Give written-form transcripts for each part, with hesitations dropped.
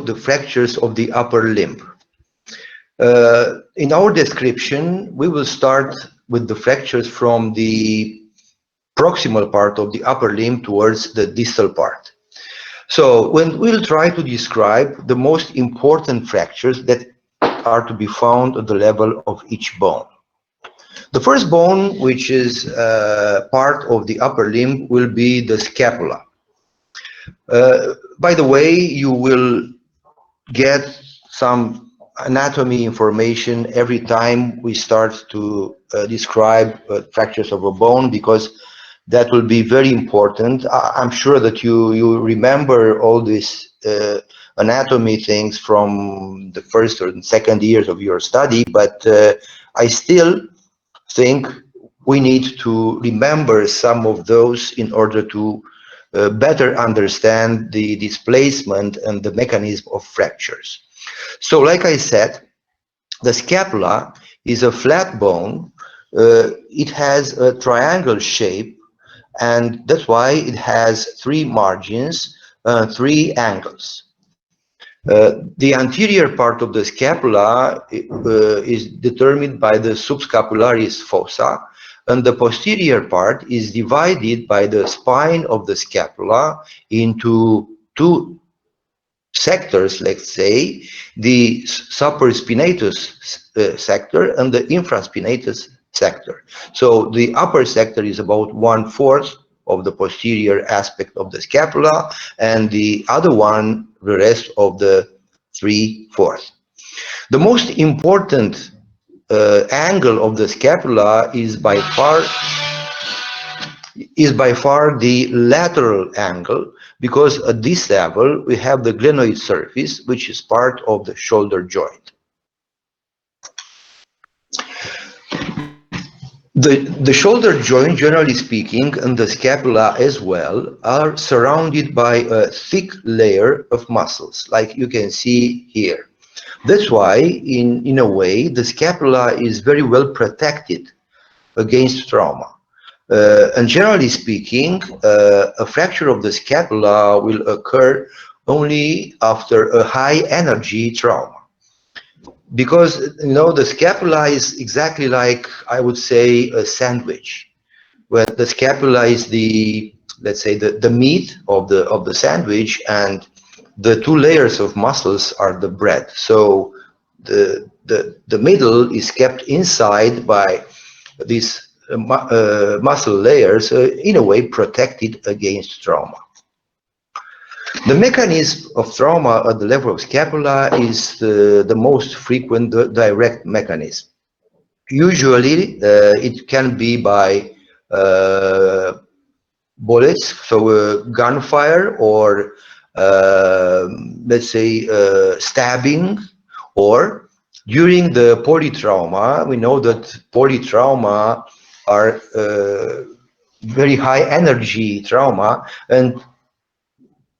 about the fractures of the upper limb. In our description, we will start with the fractures from the proximal part of the upper limb towards the distal part. So when we'll try to describe the most important fractures that are to be found at the level of each bone. The first bone, which is part of the upper limb, will be the scapula. By the way, you will get some anatomy information every time we start to describe fractures of a bone, because that will be very important. I'm sure that you remember all these anatomy things from the first or second years of your study, but I still think we need to remember some of those in order to better understand the displacement and the mechanism of fractures. So like I said, the scapula is a flat bone. It has a triangle shape, and that's why it has three margins, three angles. The anterior part of the scapula is determined by the subscapularis fossa, and the posterior part is divided by the spine of the scapula into two sectors, let's say, the supraspinatus sector and the infraspinatus sector. So the upper sector is about 1/4 of the posterior aspect of the scapula, and the other one, the rest of the 3/4. The most important angle of the scapula is by far the lateral angle, because at this level we have the glenoid surface, which is part of the shoulder joint. The shoulder joint, generally speaking, and the scapula as well, are surrounded by a thick layer of muscles, like you can see here. That's why, in a way, the scapula is very well protected against trauma. And generally speaking, a fracture of the scapula will occur only after a high energy trauma. Because, you know, the scapula is exactly like, I would say, a sandwich, where the scapula is the, let's say, the meat of the sandwich, and the two layers of muscles are the bread. So the middle is kept inside by these muscle layers, in a way protected against trauma. The mechanism of trauma at the level of scapula is the most frequent direct mechanism. Usually it can be by bullets, so gunfire, or let's say stabbing, or during the polytrauma. We know that polytrauma are very high energy trauma, and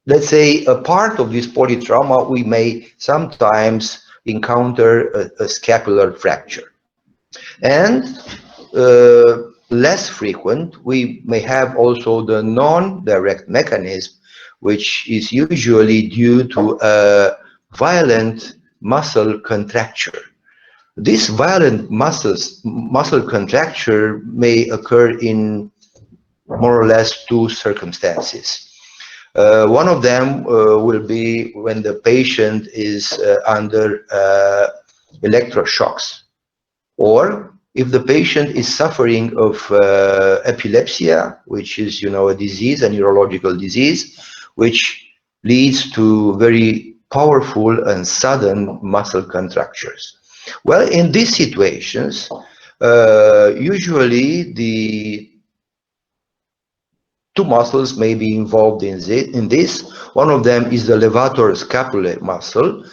let's say a part of this polytrauma we may sometimes encounter a scapular fracture. And less frequent, we may have also the non-direct mechanism, which is usually due to a violent muscle contracture. This violent muscle contracture may occur in more or less two circumstances. One of them will be when the patient is under electroshocks, or if the patient is suffering of epilepsy, which is, you know, a disease, a neurological disease, which leads to very powerful and sudden muscle contractures. Well, in these situations, usually the two muscles may be involved in this. One of them is the levator scapulae muscle,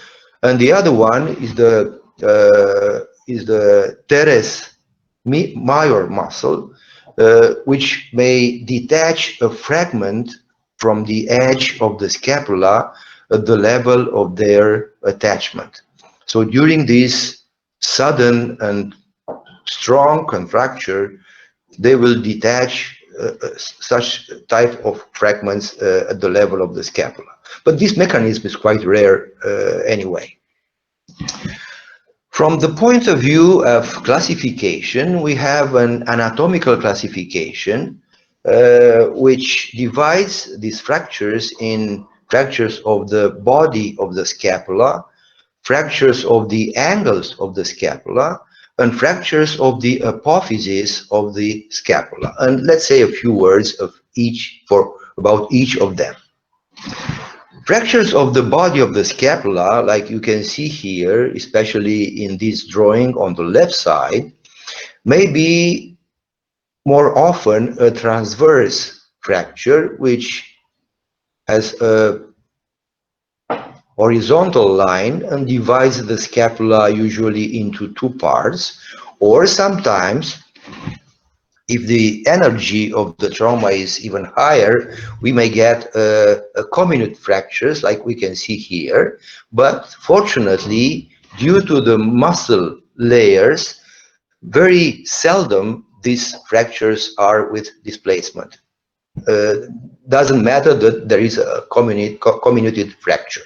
and the other one is the teres major muscle, which may detach a fragment from the edge of the scapula at the level of their attachment. So during this sudden and strong contracture, they will detach such type of fragments at the level of the scapula. But this mechanism is quite rare anyway. From the point of view of classification, we have an anatomical classification which divides these fractures in fractures of the body of the scapula, fractures of the angles of the scapula, and fractures of the apophysis of the scapula. And let's say a few words of about each of them. Fractures of the body of the scapula, like you can see here, especially in this drawing on the left side, may be more often a transverse fracture, which has a horizontal line and divides the scapula usually into two parts, or sometimes, if the energy of the trauma is even higher, we may get a comminute fractures like we can see here. But fortunately, due to the muscle layers, very seldom these fractures are with displacement. Doesn't matter that there is a comminuted fracture.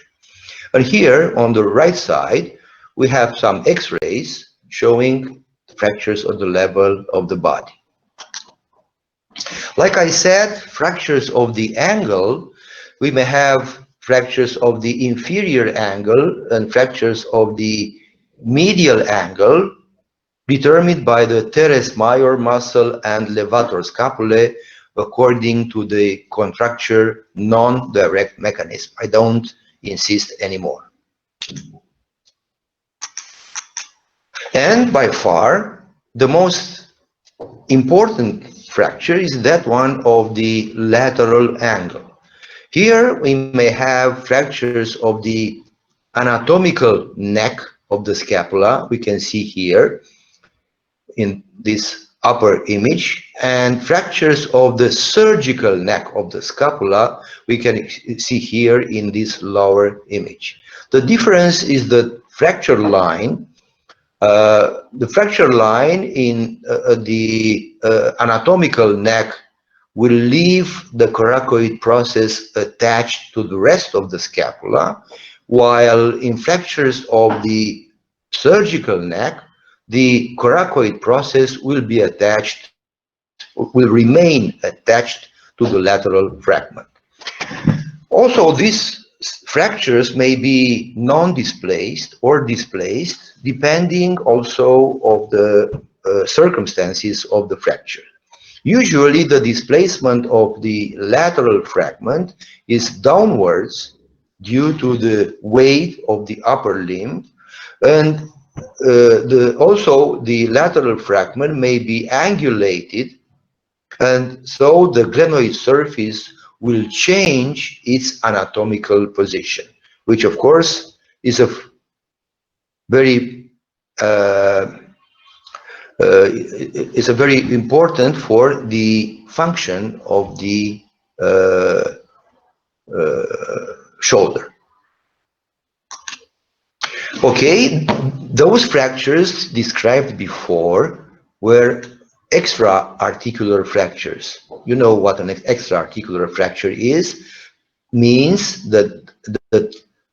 And here on the right side, we have some X-rays showing fractures at the level of the body. Like I said, fractures of the angle, we may have fractures of the inferior angle and fractures of the medial angle determined by the teres major muscle and levator scapulae according to the contracture non-direct mechanism. I don't insist anymore. And by far, the most important fracture is that one of the lateral angle. Here we may have fractures of the anatomical neck of the scapula, we can see here in this upper image, and fractures of the surgical neck of the scapula, we can see here in this lower image. The difference is the fracture line. The fracture line in the anatomical neck will leave the coracoid process attached to the rest of the scapula, while in fractures of the surgical neck, the coracoid process will be attached, will remain attached to the lateral fragment. Also, these fractures may be non-displaced or displaced depending also of the circumstances of the fracture. Usually the displacement of the lateral fragment is downwards due to the weight of the upper limb, and also the lateral fragment may be angulated, and so the glenoid surface will change its anatomical position, which of course is a very important for the function of the shoulder. Okay, those fractures described before were extra-articular fractures. You know what an extra-articular fracture is? Means that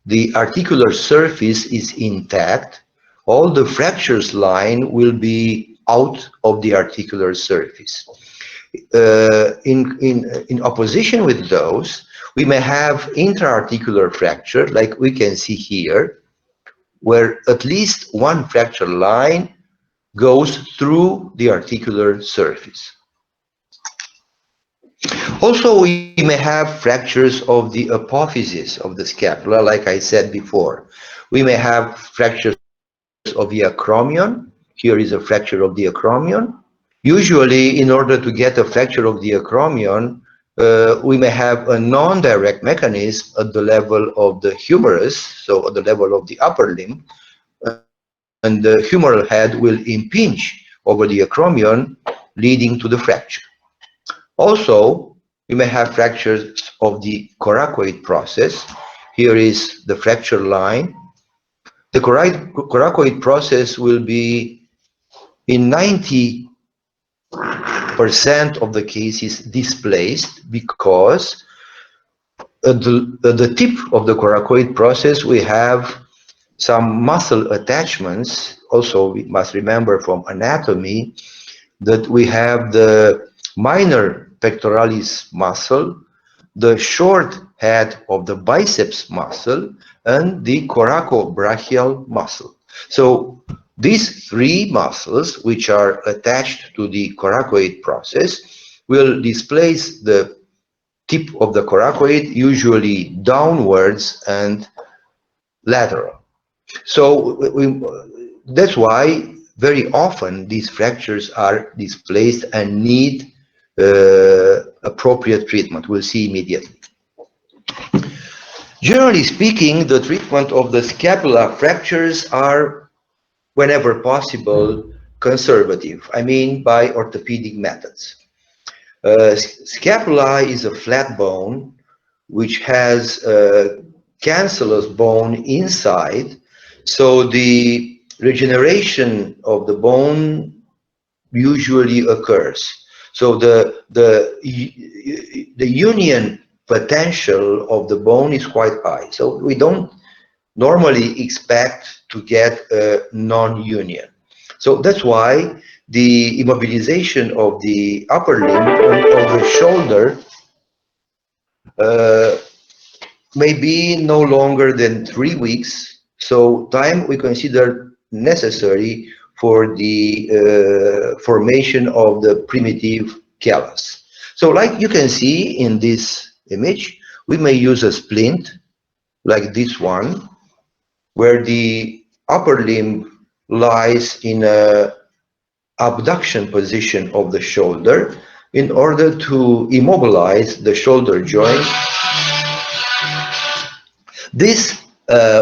the articular surface is intact. All the fractures line will be out of the articular surface. In opposition with those, we may have intra-articular fracture, like we can see here, where at least one fracture line goes through the articular surface. Also, we may have fractures of the apophysis of the scapula, like I said before. We may have fractures of the acromion. Here is a fracture of the acromion. Usually, in order to get a fracture of the acromion, we may have a non-direct mechanism at the level of the humerus, so at the level of the upper limb, and the humeral head will impinge over the acromion, leading to the fracture. Also, you may have fractures of the coracoid process. Here is the fracture line. The coracoid process will be, in 90% of the cases, displaced because At the tip of the coracoid process, we have some muscle attachments. Also, we must remember from anatomy that we have the minor pectoralis muscle, the short head of the biceps muscle, and the coracobrachial muscle. So these three muscles, which are attached to the coracoid process, will displace the tip of the coracoid, usually downwards and lateral. So that's why very often these fractures are displaced and need appropriate treatment. We'll see immediately. Generally speaking, the treatment of the scapula fractures are, whenever possible, conservative. I mean by orthopedic methods. Scapula is a flat bone which has a cancellous bone inside, so the regeneration of the bone usually occurs. So the union potential of the bone is quite high. So we don't normally expect to get a non-union. So that's why the immobilization of the upper limb and of the shoulder uh, may be no longer than 3 weeks. So time we consider necessary for the formation of the primitive callus. So like you can see in this image, we may use a splint like this one, where the upper limb lies in a abduction position of the shoulder in order to immobilize the shoulder joint. This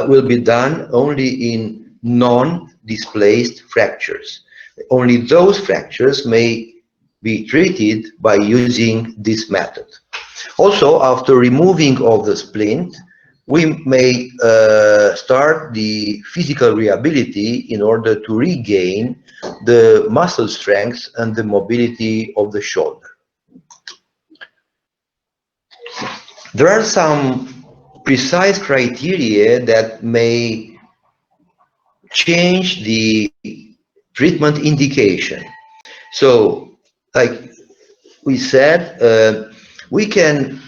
will be done only in non-displaced fractures. Only those fractures may be treated by using this method. Also, after removing of the splint, we may start the physical rehabilitation in order to regain the muscle strength and the mobility of the shoulder. There are some precise criteria that may change the treatment indication. So, like we said, we can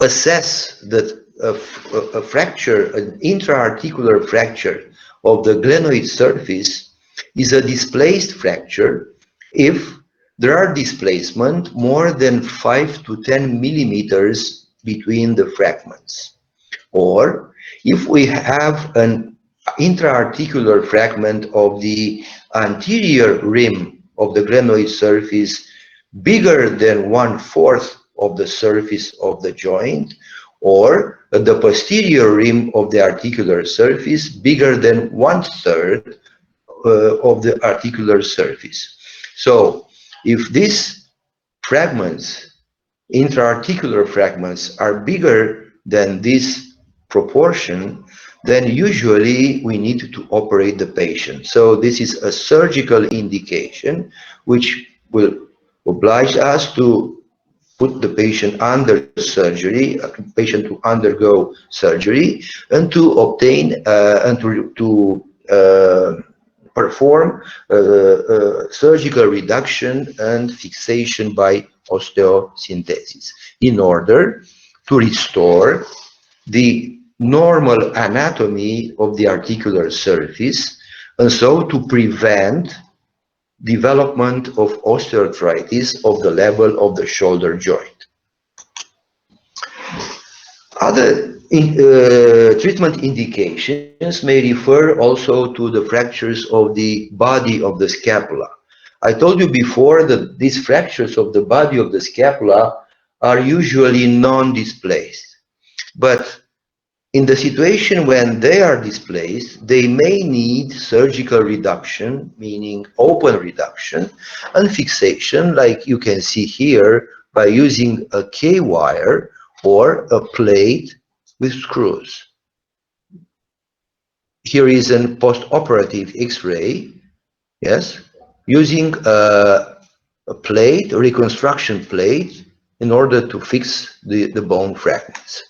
assess that a fracture, an intra-articular fracture of the glenoid surface is a displaced fracture if there are displacement more than 5 to 10 millimeters between the fragments, or if we have an intra-articular fragment of the anterior rim of the glenoid surface bigger than 1/4 of the surface of the joint, or the posterior rim of the articular surface bigger than 1/3 of the articular surface. So if these fragments, intra-articular fragments, are bigger than this proportion, then usually we need to operate the patient. So this is a surgical indication which will oblige us to put the patient under surgery, a patient to undergo surgery, and to obtain and to perform surgical reduction and fixation by osteosynthesis in order to restore the normal anatomy of the articular surface, and so to prevent development of osteoarthritis of the level of the shoulder joint. Other treatment indications may refer also to the fractures of the body of the scapula. I told you before that these fractures of the body of the scapula are usually non-displaced, but in the situation when they are displaced, they may need surgical reduction, meaning open reduction, and fixation, like you can see here, by using a K-wire or a plate with screws. Here is a post-operative X-ray, yes, using a plate, a reconstruction plate, in order to fix the bone fragments.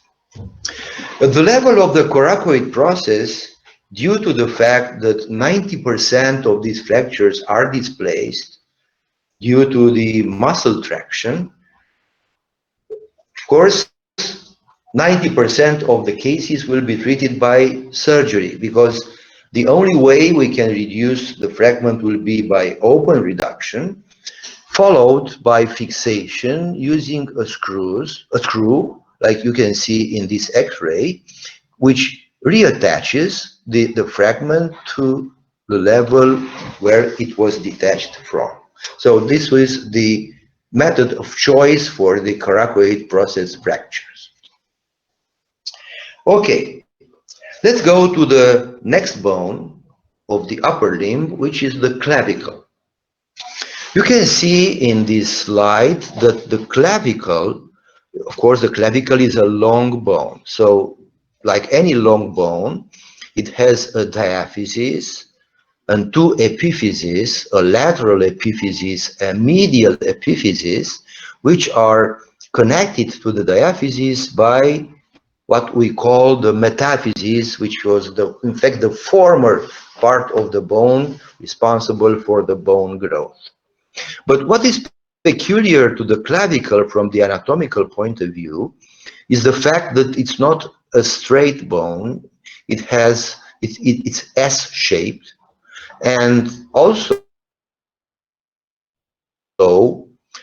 At the level of the coracoid process, due to the fact that 90% of these fractures are displaced due to the muscle traction, of course, 90% of the cases will be treated by surgery, because the only way we can reduce the fragment will be by open reduction, followed by fixation using a screw, like you can see in this X-ray, which reattaches the fragment to the level where it was detached from. So this was the method of choice for the coracoid process fractures. Okay, let's go to the next bone of the upper limb, which is the clavicle. You can see in this slide that the clavicle, of course, the clavicle is a long bone. So, like any long bone, it has a diaphysis and two epiphyses, a lateral epiphysis, a medial epiphysis, which are connected to the diaphysis by what we call the metaphysis, which was in fact the former part of the bone responsible for the bone growth. But what is peculiar to the clavicle from the anatomical point of view is the fact that it's not a straight bone. It's S-shaped, and also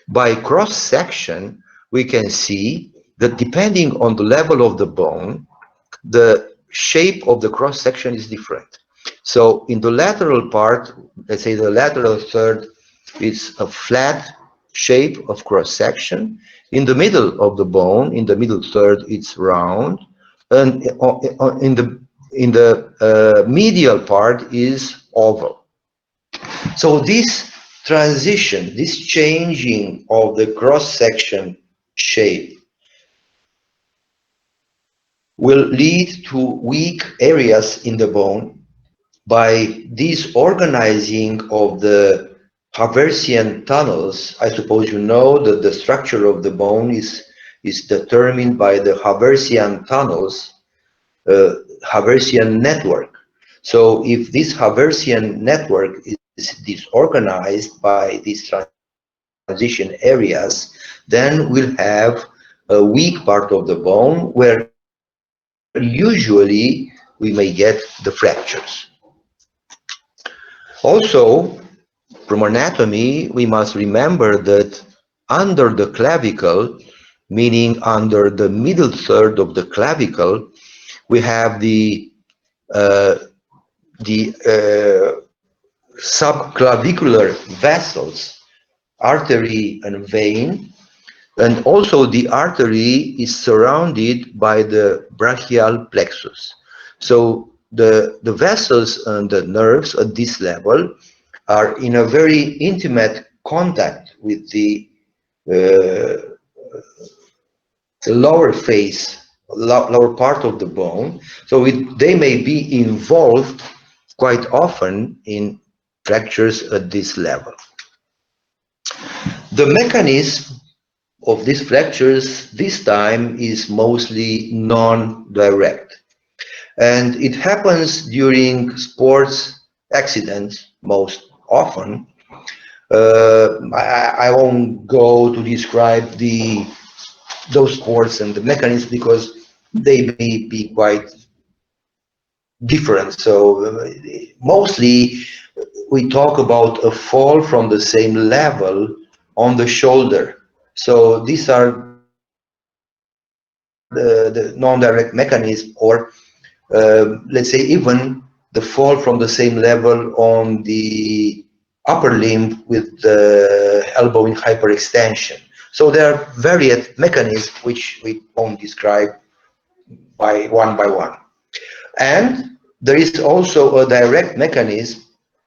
by cross section we can see that depending on the level of the bone, the shape of the cross section is different. So in the lateral part, let's say the lateral third, it's a flat shape of cross section. In the middle of the bone, in the middle third, it's round, and in the medial part is oval. So this transition, this changing of the cross section shape will lead to weak areas in the bone by disorganizing of the Haversian tunnels. I suppose you know that the structure of the bone is determined by the Haversian tunnels, Haversian network. So if this Haversian network is disorganized by these transition areas, then we'll have a weak part of the bone where usually we may get the fractures. Also, from anatomy, we must remember that under the clavicle, meaning under the middle third of the clavicle, we have the subclavicular vessels, artery and vein, and also the artery is surrounded by the brachial plexus. So the vessels and the nerves at this level are in a very intimate contact with the lower face, lower part of the bone. So they may be involved quite often in fractures at this level. The mechanism of these fractures this time is mostly non-direct, and it happens during sports accidents most often. I won't go to describe those sports and the mechanisms because they may be quite different. So mostly we talk about a fall from the same level on the shoulder. So these are the non-direct mechanism, or let's say even the fall from the same level on the upper limb with the elbow in hyperextension. So there are various mechanisms which we won't describe by one. And there is also a direct mechanism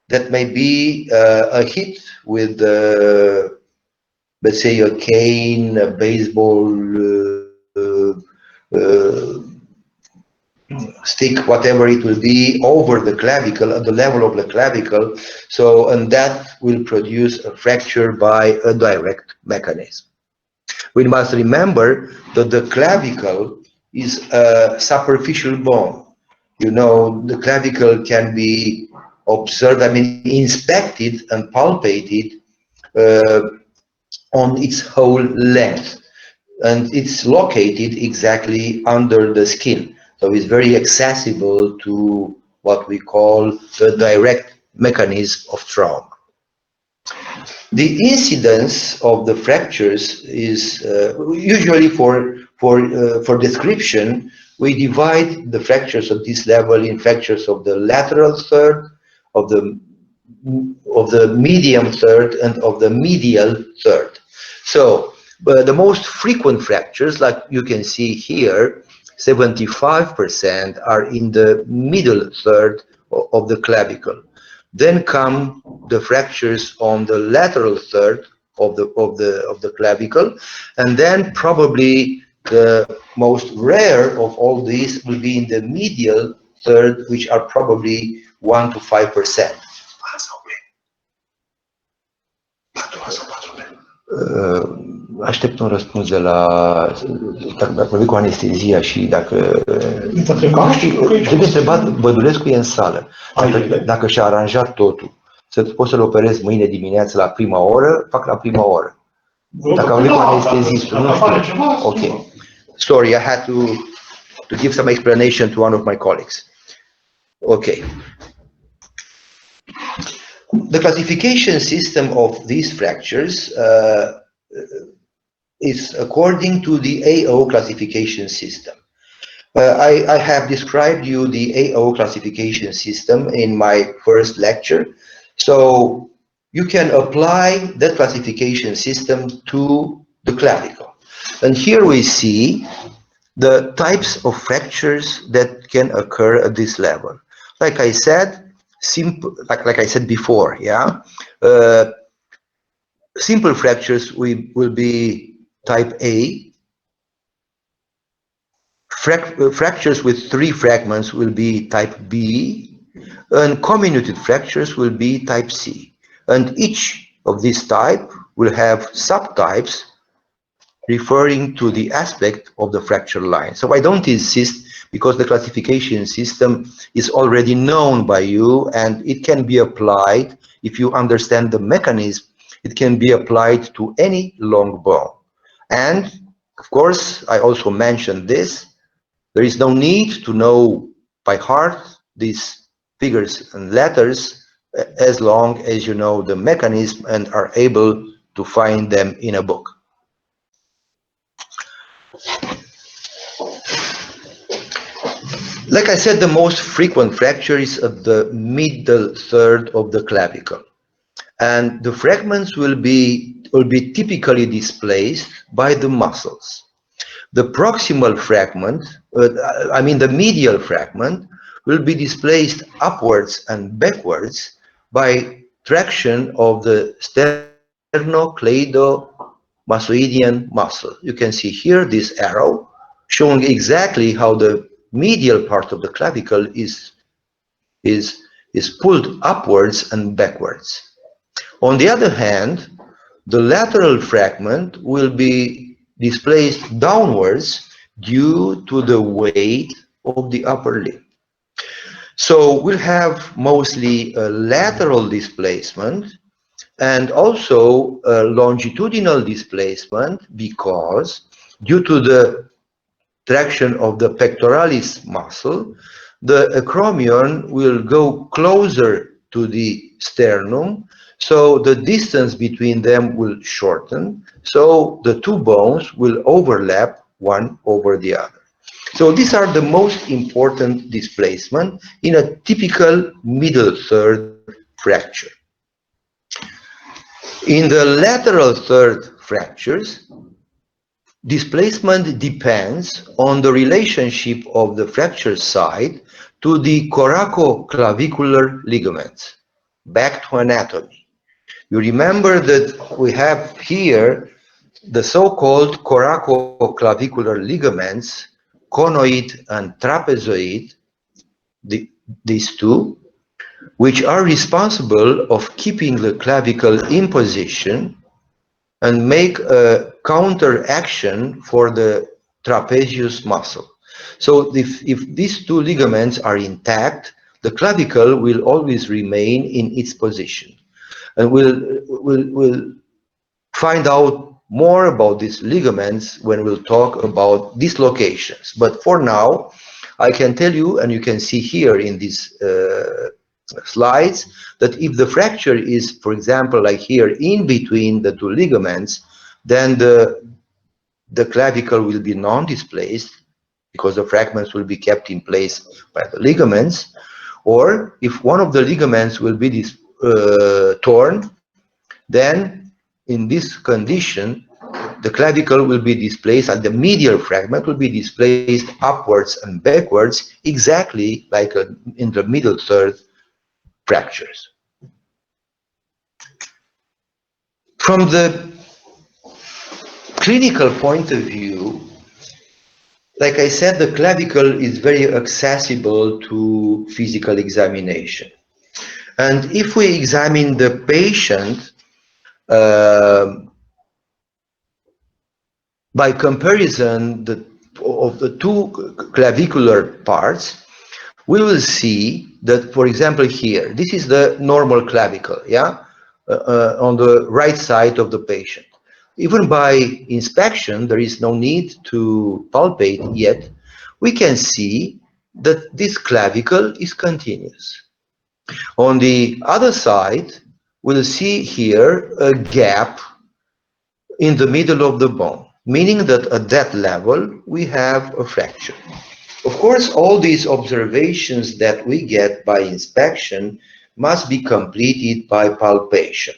that may be a hit with, let's say, a cane, a baseball stick, whatever it will be, over the clavicle, at the level of the clavicle. So, and that will produce a fracture by a direct mechanism. We must remember that the clavicle is a superficial bone. You know, the clavicle can be observed, I mean, inspected and palpated uh, on its whole length. And it's located exactly under the skin. So it's very accessible to what we call the direct mechanism of trauma. The incidence of the fractures is usually for description. We divide the fractures at this level in fractures of the lateral third, of the medium third, and of the medial third. So the most frequent fractures, like you can see here, 75% are in the middle third of the clavicle. Then come the fractures on the lateral third of the clavicle, and then probably the most rare of all these will be in the medial third, which are probably 1 to 5%. Aștept un răspuns de la dacă vorbim cu anestezia și dacă trebuie întrebat, Bădulescu e în sală. Dacă și-a aranjat totul, poți să-l operezi mâine dimineață la prima oră, fac la prima oră. Dacă vorbim cu anestezistul, nu știu. Ok. Sorry, I had to give some explanation to one of my colleagues. Okay. The classification system of these fractures is according to the AO classification system. I have described you the AO classification system in my first lecture, so you can apply that classification system to the clavicle. And here we see the types of fractures that can occur at this level. Like I said, like I said before, yeah. Simple fractures will be type A. Fractures with 3 fragments will be type B, and comminuted fractures will be type C. And each of these types will have subtypes referring to the aspect of the fracture line. So I don't insist, because the classification system is already known by you, and it can be applied, if you understand the mechanism, it can be applied to any long bone. And of course, I also mentioned this, there is no need to know by heart these figures and letters as long as you know the mechanism and are able to find them in a book. Like I said, the most frequent fracture is at the middle third of the clavicle, and the fragments will be typically displaced by the muscles. The proximal fragment, the medial fragment, will be displaced upwards and backwards by traction of the sternocleidomastoidian muscle. You can see here this arrow showing exactly how the medial part of the clavicle is pulled upwards and backwards. On the other hand, the lateral fragment will be displaced downwards due to the weight of the upper limb. So we'll have mostly a lateral displacement and also a longitudinal displacement, because due to the traction of the pectoralis muscle, the acromion will go closer to the sternum, so the distance between them will shorten, so the 2 bones will overlap one over the other. So these are the most important displacement in a typical middle third fracture. In the lateral third fractures, displacement depends on the relationship of the fracture site to the coracoclavicular ligaments. Back to anatomy. You remember that we have here the so-called coracoclavicular ligaments, conoid and trapezoid, these two, which are responsible of keeping the clavicle in position and make a counteraction for the trapezius muscle. So if these two ligaments are intact, the clavicle will always remain in its position. And we'll find out more about these ligaments when we'll talk about dislocations. But for now, I can tell you, and you can see here in these slides, that if the fracture is, for example, like here in between the two ligaments, then the clavicle will be non-displaced because the fragments will be kept in place by the ligaments. Or if one of the ligaments will be torn, then in this condition, the clavicle will be displaced and the medial fragment will be displaced upwards and backwards, exactly like in the middle third fractures. From the clinical point of view, like I said, the clavicle is very accessible to physical examination. And if we examine the patient by comparison of the two clavicular parts, we will see that, for example, here, this is the normal clavicle, yeah, on the right side of the patient. Even by inspection, there is no need to palpate yet. We can see that this clavicle is continuous. On the other side, we'll see here a gap in the middle of the bone, meaning that at that level, we have a fracture. Of course, all these observations that we get by inspection must be completed by palpation.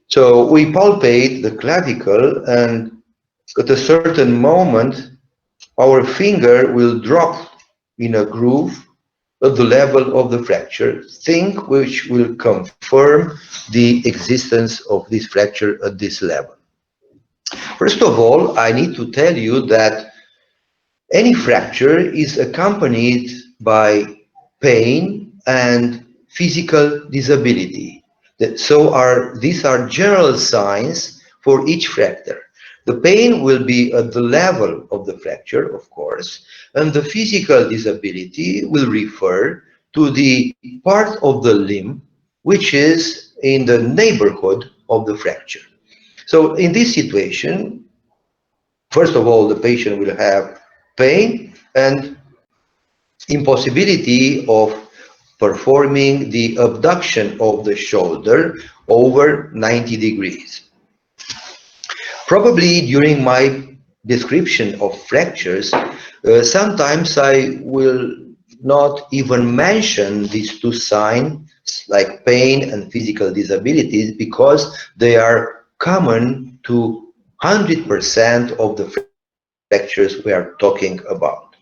So we palpate the clavicle, and at a certain moment, our finger will drop in a groove at the level of the fracture, thing which will confirm the existence of this fracture at this level. First of all, I need to tell you that any fracture is accompanied by pain and physical disability. These are general signs for each fracture. The pain will be at the level of the fracture, of course, and the physical disability will refer to the part of the limb which is in the neighborhood of the fracture. So in this situation, first of all, the patient will have pain and impossibility of performing the abduction of the shoulder over 90 degrees. Probably during my description of fractures, sometimes I will not even mention these two signs like pain and physical disabilities because they are common to 100% of the fractures we are talking about.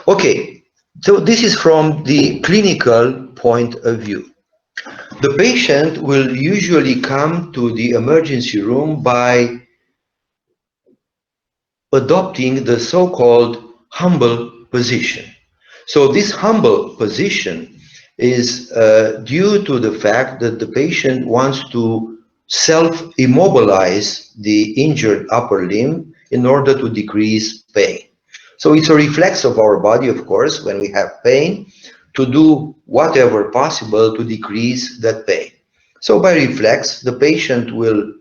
Okay, so this is from the clinical point of view. The patient will usually come to the emergency room by adopting the so-called humble position. So this humble position is due to the fact that the patient wants to self-immobilize the injured upper limb in order to decrease pain. So it's a reflex of our body, of course, when we have pain, to do whatever possible to decrease that pain. So by reflex, the patient will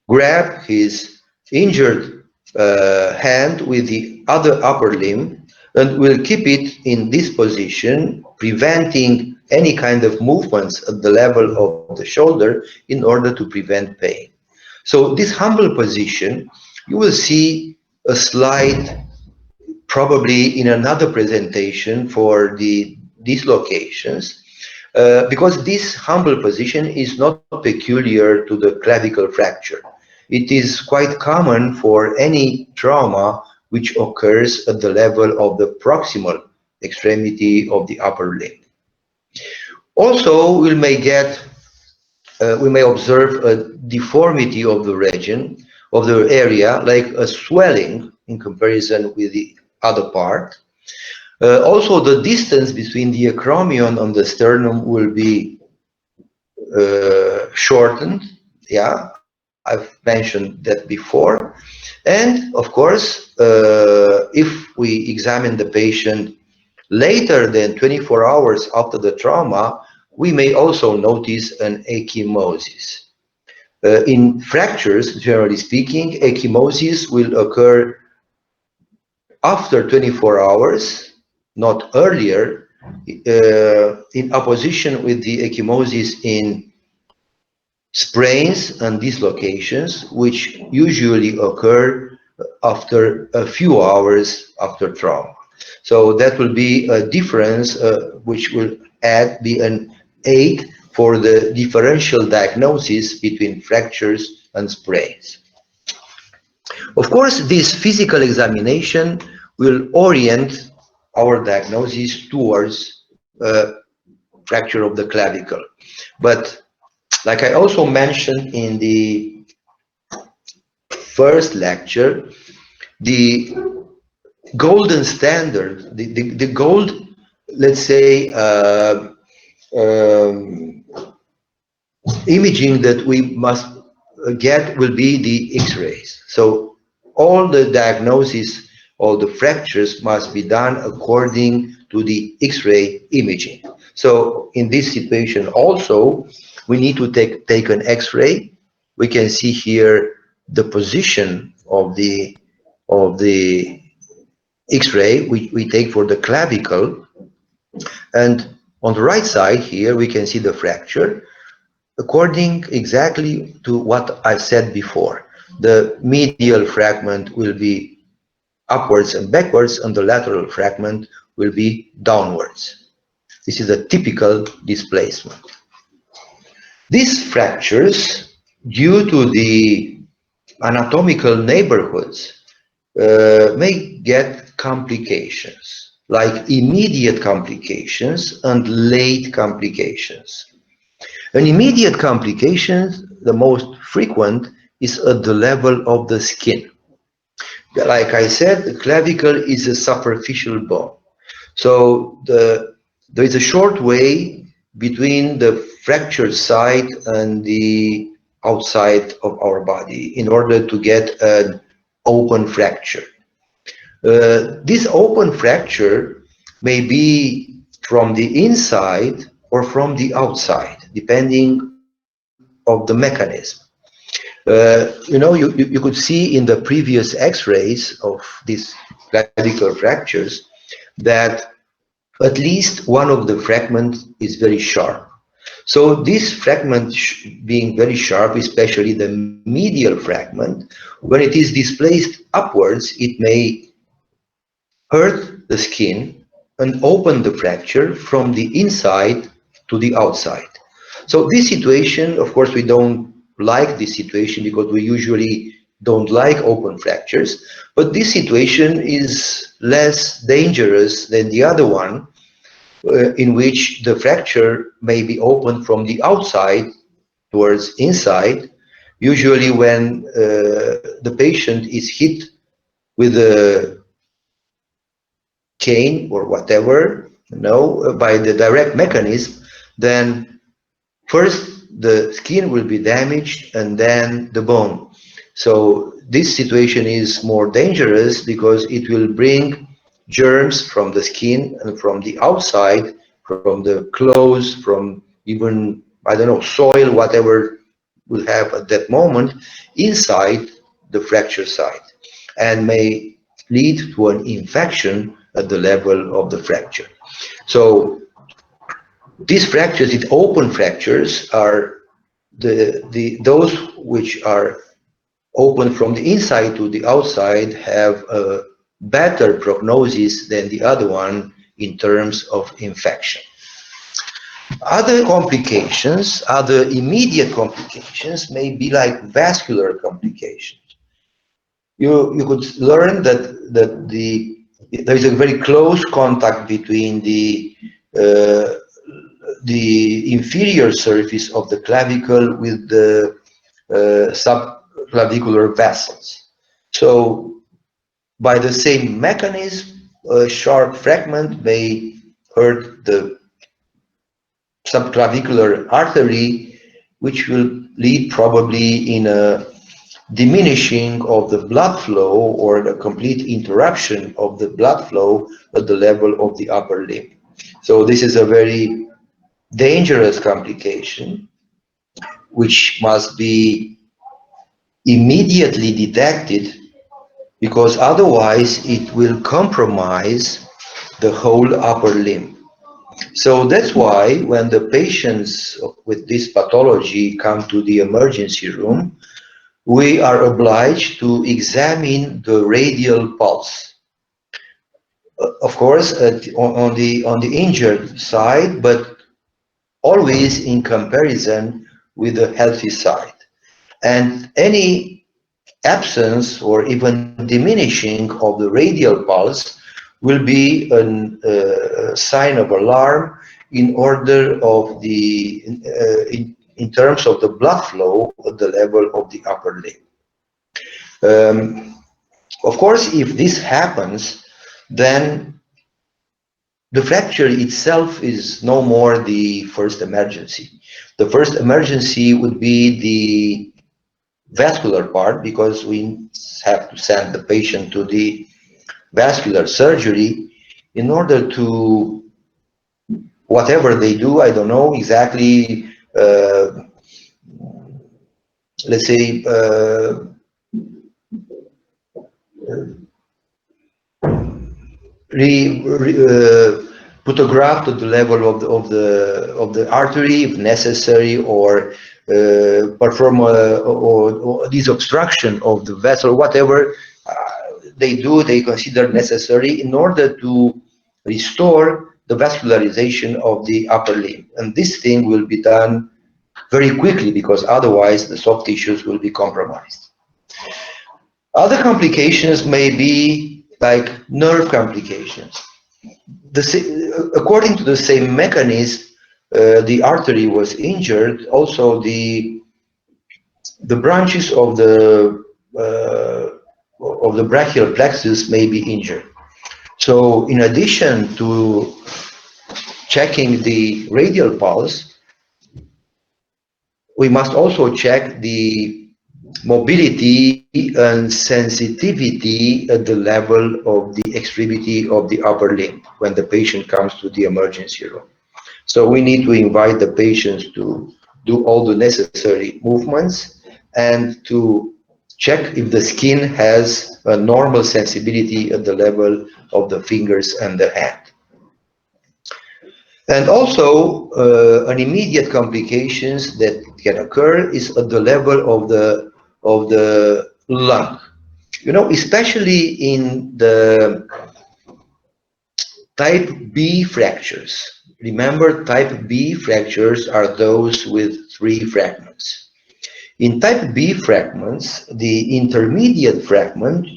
grab his injured hand with the other upper limb and will keep it in this position, preventing any kind of movements at the level of the shoulder in order to prevent pain. So this humble position, you will see a slide probably in another presentation for the dislocations, because this humble position is not peculiar to the clavicle fracture. It is quite common for any trauma which occurs at the level of the proximal extremity of the upper limb. Also, we may observe a deformity of the region, of the area, like a swelling in comparison with the other part. Also, the distance between the acromion and the sternum will be shortened, yeah, I've mentioned that before. And of course, if we examine the patient later than 24 hours after the trauma, we may also notice an ecchymosis. In fractures, generally speaking, ecchymosis will occur after 24 hours, not earlier, in opposition with the ecchymosis in sprains and dislocations, which usually occur after a few hours after trauma. So that will be a difference which will be an aid for the differential diagnosis between fractures and sprains. Of course, this physical examination will orient our diagnosis towards fracture of the clavicle. But like I also mentioned in the first lecture, the golden standard, the gold, let's say, um, imaging that we must get will be the X-rays. So all the diagnosis, all the fractures must be done according to the X-ray imaging. So in this situation also, we need to take an X-ray. We can see here the position of the X-ray we take for the clavicle, and on the right side here we can see the fracture according exactly to what I've said before. The medial fragment will be upwards and backwards, and the lateral fragment will be downwards. This is a typical displacement. These fractures, due to the anatomical neighborhoods, may get complications, like immediate complications and late complications. An immediate complication, the most frequent, is at the level of the skin. Like I said, the clavicle is a superficial bone. So there is a short way between the fractured side and the outside of our body in order to get an open fracture. This open fracture may be from the inside or from the outside, depending of the mechanism. You could see in the previous X-rays of these clavicle fractures that at least one of the fragments is very sharp. So this fragment being very sharp, especially the medial fragment, when it is displaced upwards, it may hurt the skin and open the fracture from the inside to the outside. So this situation, of course, we don't like this situation because we usually don't like open fractures, but this situation is less dangerous than the other one, in which the fracture may be opened from the outside towards inside, usually when the patient is hit with a cane or whatever, by the direct mechanism, then first the skin will be damaged and then the bone. So this situation is more dangerous because it will bring germs from the skin and from the outside, from the clothes, from even, I don't know, soil, whatever will have at that moment inside the fracture site, and may lead to an infection at the level of the fracture. So these fractures, these open fractures, are those which are open from the inside to the outside have a better prognosis than the other one in terms of infection. Other complications, other immediate complications may be like vascular complications. You could learn that there is a very close contact between uh, the inferior surface of the clavicle with the subclavicular vessels. So by the same mechanism, a sharp fragment may hurt the subclavicular artery, which will lead probably in a diminishing of the blood flow or the complete interruption of the blood flow at the level of the upper limb. So this is a very dangerous complication which must be immediately detected, because otherwise it will compromise the whole upper limb. So that's why when the patients with this pathology come to the emergency room, we are obliged to examine the radial pulse. Of course, on the injured side, but always in comparison with the healthy side. And any absence or even diminishing of the radial pulse will be a sign of alarm in order of the in terms of the blood flow at the level of the upper limb. Of course, if this happens, then the fracture itself is no more the first emergency. The first emergency would be the vascular part, because we have to send the patient to the vascular surgery in order to, whatever they do, I don't know exactly, let's say, put a graft at the level of the artery if necessary, or perform or this obstruction of the vessel, whatever they do, they consider necessary in order to restore the vascularization of the upper limb. And this thing will be done very quickly, because otherwise the soft tissues will be compromised. Other complications may be like nerve complications. According to the same mechanism, the artery was injured. Also, the branches of the brachial plexus may be injured. So, in addition to checking the radial pulse, we must also check the mobility and sensitivity at the level of the extremity of the upper limb when the patient comes to the emergency room. So we need to invite the patients to do all the necessary movements and to check if the skin has a normal sensibility at the level of the fingers and the hand. And also, an immediate complications that can occur is at the level of the lung. You know, especially in the type B fractures. Remember, type B fractures are those with 3 fragments. In type B fragments, the intermediate fragment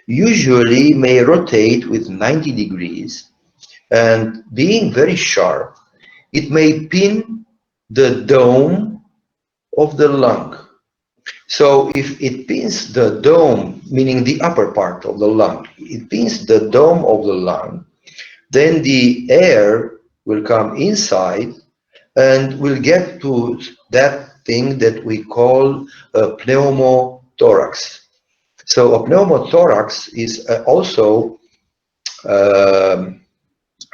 usually may rotate with 90 degrees, and being very sharp, it may pin the dome of the lung. So if it pins the dome, meaning the upper part of the lung, it pins the dome of the lung, then the air will come inside and will get to that thing that we call a pneumothorax. So a pneumothorax is also a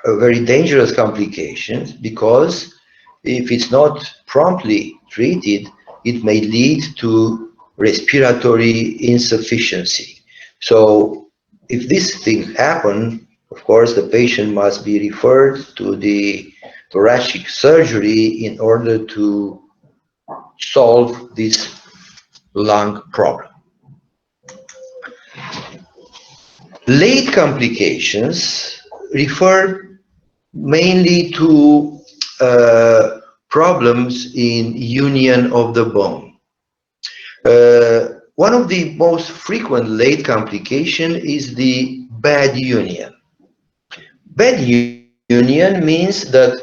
very dangerous complication, because if it's not promptly treated, it may lead to respiratory insufficiency. So if this thing happens, of course, the patient must be referred to the thoracic surgery in order to solve this lung problem. Late complications refer mainly to problems in union of the bone. One of the most frequent late complication is the bad union. Bad union means that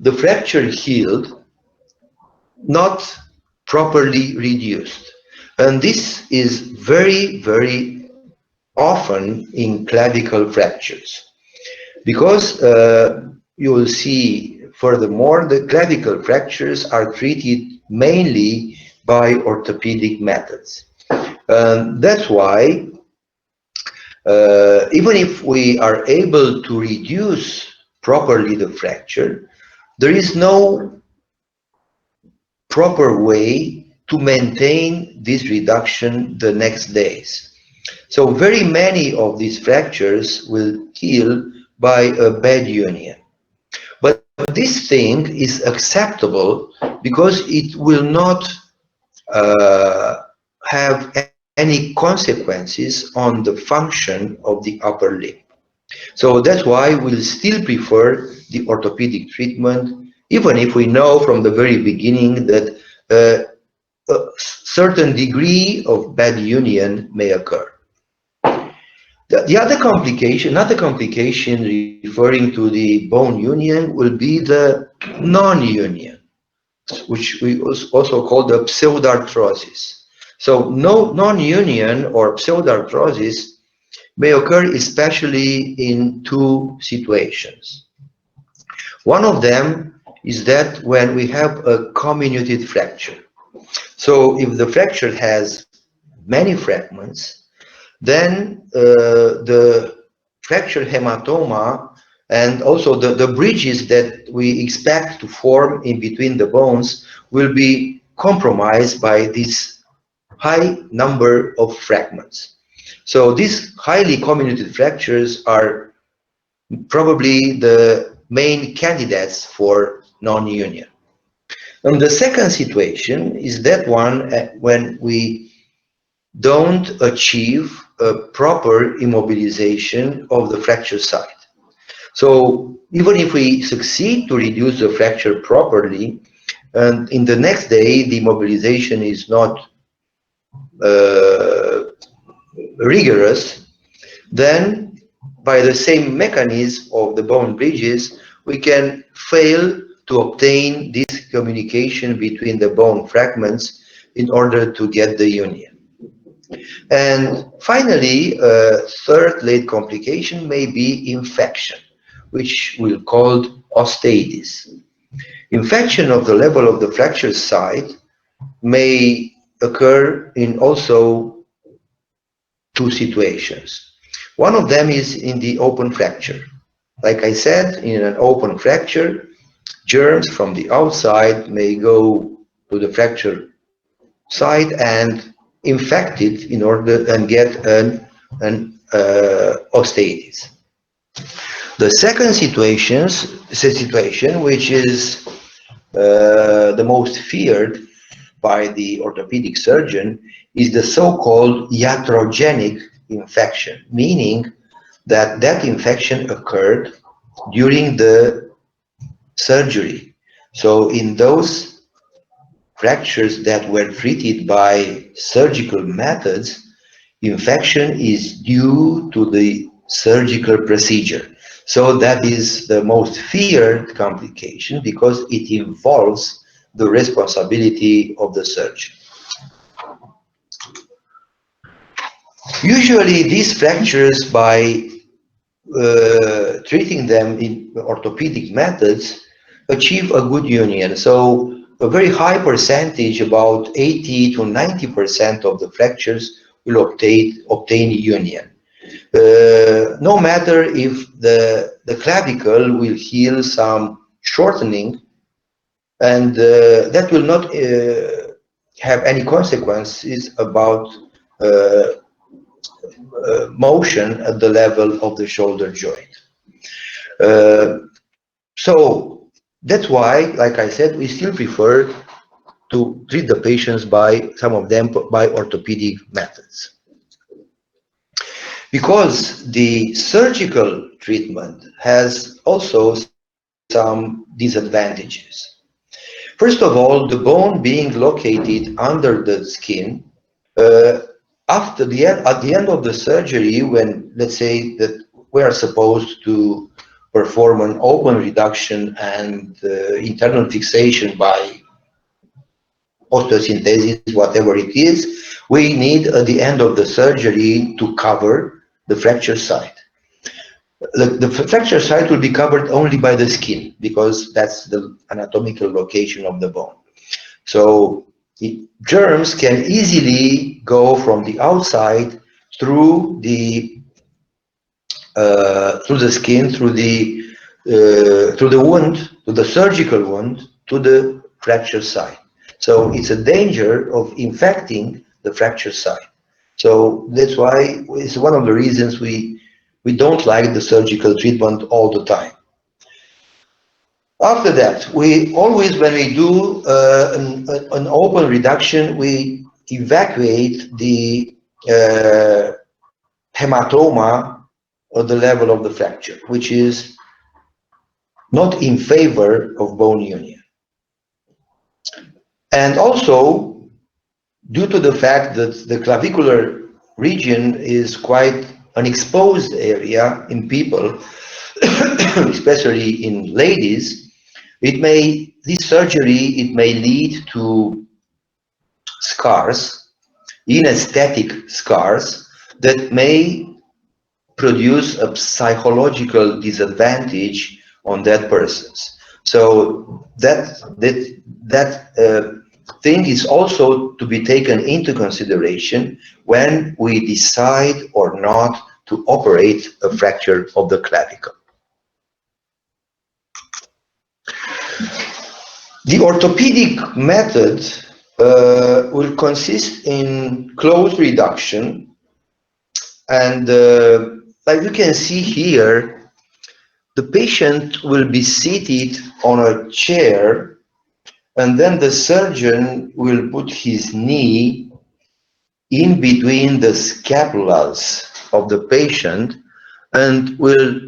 the fracture healed, not properly reduced. And this is very, very often in clavicle fractures, because you will see furthermore the clavicle fractures are treated mainly by orthopedic methods. That's why even if we are able to reduce properly the fracture, there is no proper way to maintain this reduction the next days. So very many of these fractures will heal by a bad union. But this thing is acceptable because it will not uh, have any consequences on the function of the upper limb. So that's why we'll still prefer the orthopedic treatment, even if we know from the very beginning that a certain degree of bad union may occur. The other complication, another complication referring to the bone union will be the non-union, which we also call the pseudarthrosis. So no non-union or pseudarthrosis may occur especially in two situations. One of them is that when we have a comminuted fracture. So if the fracture has many fragments, then the fracture hematoma and also the bridges that we expect to form in between the bones will be compromised by this high number of fragments. So these highly comminuted fractures are probably the main candidates for non-union. And the second situation is that one when we don't achieve a proper immobilization of the fracture site. So even if we succeed to reduce the fracture properly, and in the next day the immobilization is not uh, rigorous, then by the same mechanism of the bone bridges, we can fail to obtain this communication between the bone fragments in order to get the union. And finally, a third late complication may be infection, which we'll call osteitis. Infection of the level of the fracture site may occur in also two situations. One of them is in the open fracture. Like I said, in an open fracture, germs from the outside may go to the fracture site and infect it in order and get an osteitis. The second situation, which is the most feared by the orthopedic surgeon, is the so-called iatrogenic infection, meaning that that infection occurred during the surgery. So in those fractures that were treated by surgical methods, infection is due to the surgical procedure. So that is the most feared complication because it involves the responsibility of the surgeon. Usually these fractures, by treating them in orthopedic methods, achieve a good union. So a very high percentage, about 80 to 90% of the fractures will obtain union. No matter if the clavicle will heal some shortening, and that will not have any consequences about motion at the level of the shoulder joint. So that's why, like I said, we still prefer to treat the patients by some of them by orthopedic methods. Because the surgical treatment has also some disadvantages. First of all, the bone being located under the skin, uh, at the end of the surgery, when let's say that we are supposed to perform an open reduction and internal fixation by osteosynthesis, whatever it is, we need at the end of the surgery to cover the fracture site. The fracture site will be covered only by the skin because that's the anatomical location of the bone. So germs can easily go from the outside through the skin, through the wound, to the surgical wound, to the fracture site. So it's a danger of infecting the fracture site. So that's why it's one of the reasons we don't like the surgical treatment all the time. After that, we always, when we do an open reduction, we evacuate the hematoma at the level of the fracture, which is not in favor of bone union. And also, due to the fact that the clavicular region is quite an exposed area in people, especially in ladies, this surgery, it may lead to scars, inesthetic scars, that may produce a psychological disadvantage on that person's. So that thing is also to be taken into consideration when we decide or not to operate a fracture of the clavicle. The orthopedic method will consist in close reduction, and like you can see here, the patient will be seated on a chair, and then the surgeon will put his knee in between the scapulas of the patient and will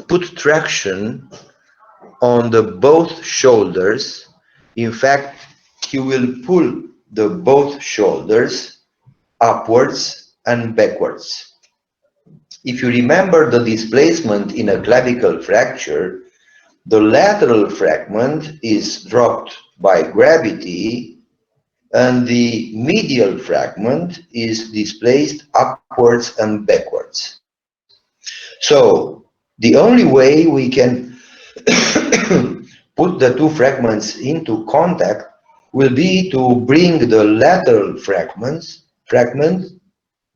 put traction on the both shoulders. In fact, he will pull the both shoulders upwards and backwards. If you remember the displacement in a clavicle fracture, the lateral fragment is dropped by gravity and the medial fragment is displaced upwards and backwards. So the only way we can put the two fragments into contact will be to bring the lateral fragment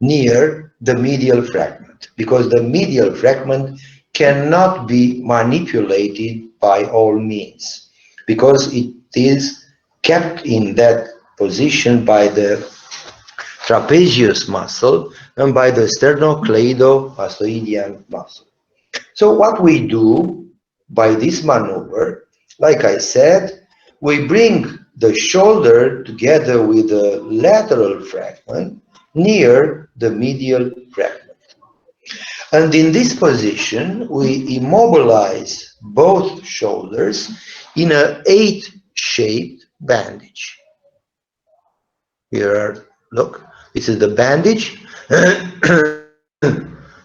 near the medial fragment, because the medial fragment cannot be manipulated by all means, because it is kept in that position by the trapezius muscle and by the sternocleidomastoidean muscle. So what we do by this maneuver, like I said, we bring the shoulder together with the lateral fragment near the medial fragment. And in this position, we immobilize both shoulders in an 8-shaped bandage. Here, look, this is the bandage.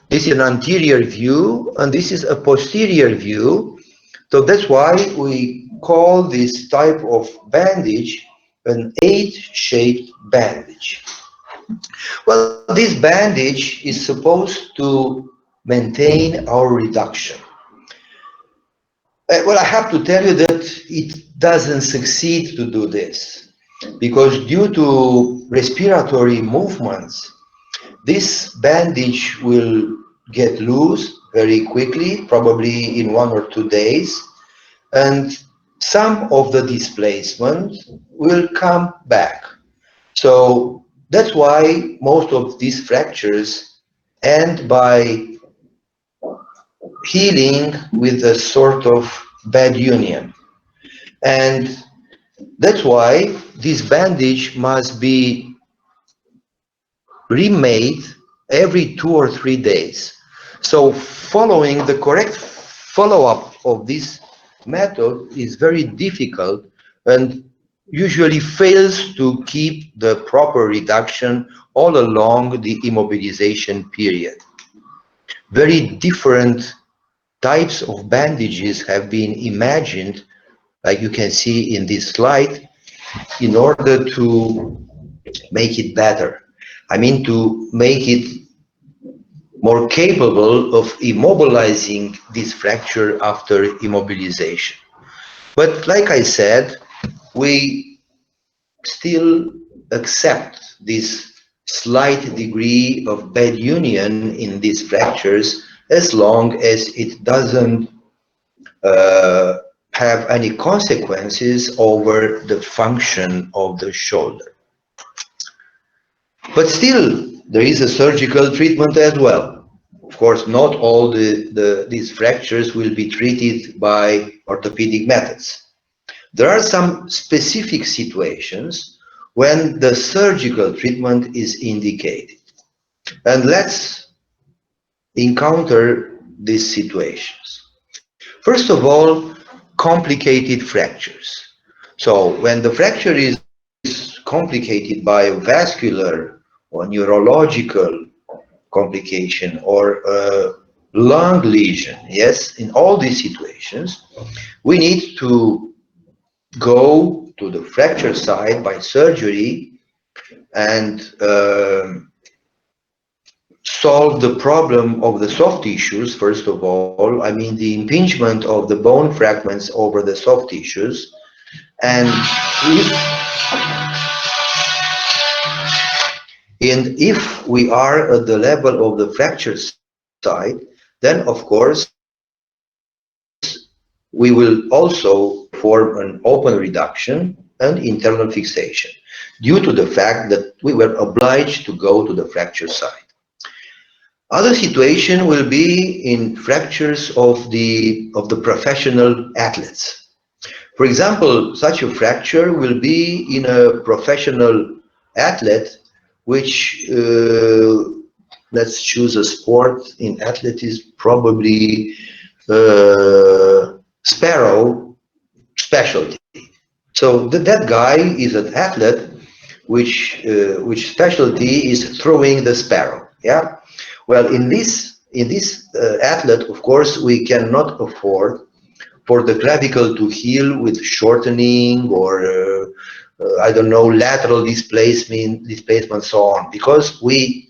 This is an anterior view, and this is a posterior view. So that's why we call this type of bandage an 8-shaped bandage. Well, this bandage is supposed to maintain our reduction. Well, I have to tell you that it doesn't succeed to do this, because due to respiratory movements, this bandage will get loose very quickly, probably in 1 or 2 days, and some of the displacement will come back. So that's why most of these fractures end by healing with a sort of bad union. And that's why this bandage must be remade every 2 or 3 days. So following the correct follow-up of this method is very difficult and usually fails to keep the proper reduction all along the immobilization period. Very different types of bandages have been imagined, like you can see in this slide, in order to make it better. I mean, to make it more capable of immobilizing this fracture after immobilization. But like I said, we still accept this slight degree of bad union in these fractures as long as it doesn't uh, have any consequences over the function of the shoulder. But still, there is a surgical treatment as well. Of course, not all these fractures will be treated by orthopedic methods. There are some specific situations when the surgical treatment is indicated. And let's encounter these situations. First of all, complicated fractures. So when the fracture is complicated by a vascular or neurological complication or a lung lesion, yes, in all these situations, we need to go to the fracture site by surgery and solve the problem of the soft tissues, first of all. I mean, the impingement of the bone fragments over the soft tissues. And if we are at the level of the fracture site, then of course we will also perform an open reduction and internal fixation due to the fact that we were obliged to go to the fracture site. Other situation will be in fractures of the professional athletes. For example, such a fracture will be in a professional athlete which let's choose a sport in athletics, probably sparrow specialty. So that guy is an athlete which specialty is throwing the sparrow. Yeah. Well, in this athlete, of course, we cannot afford for the clavicle to heal with shortening or I don't know, lateral displacement, so on, because we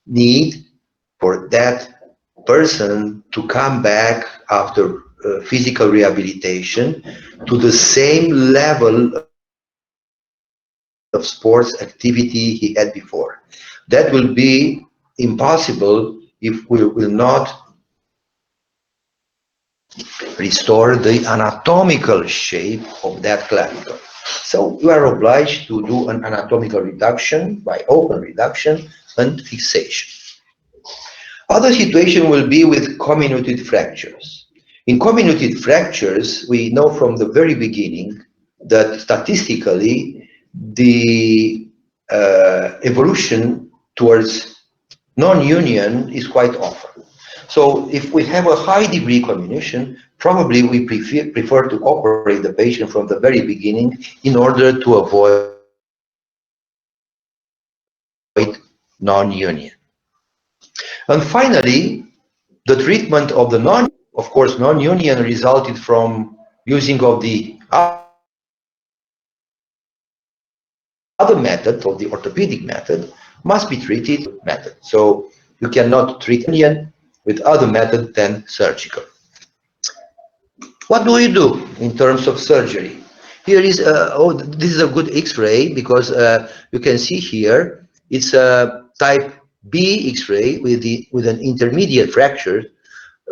need for that person to come back after physical rehabilitation to the same level of sports activity he had before. That will be impossible if we will not restore the anatomical shape of that clavicle. So you are obliged to do an anatomical reduction by open reduction and fixation. Other situation will be with comminuted fractures. In comminuted fractures, we know from the very beginning that statistically the evolution towards non-union is quite often. So if we have a high degree comminution, probably we prefer to operate the patient from the very beginning in order to avoid non-union. And finally, the treatment of the non-union, of course, non-union resulted from using of the other method, of the orthopedic method, must be treated with other method. So you cannot treat non-union with other method than surgical. What do we do in terms of surgery? Here is, this is a good X-ray because you can see here, it's a type B X-ray with an intermediate fracture,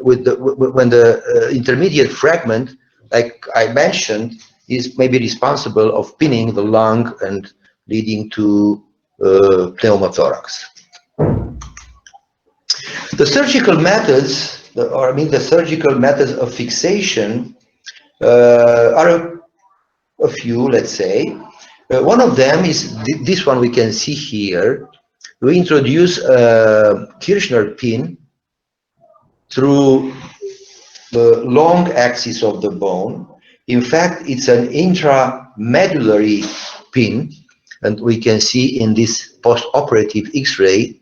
when the intermediate fragment, like I mentioned, is maybe responsible of pinning the lung and leading to pneumothorax. The surgical methods, the surgical methods of fixation are a few, let's say. One of them is this one we can see here. We introduce a Kirchner pin through the long axis of the bone. In fact, it's an intramedullary pin, and we can see in this post-operative X-ray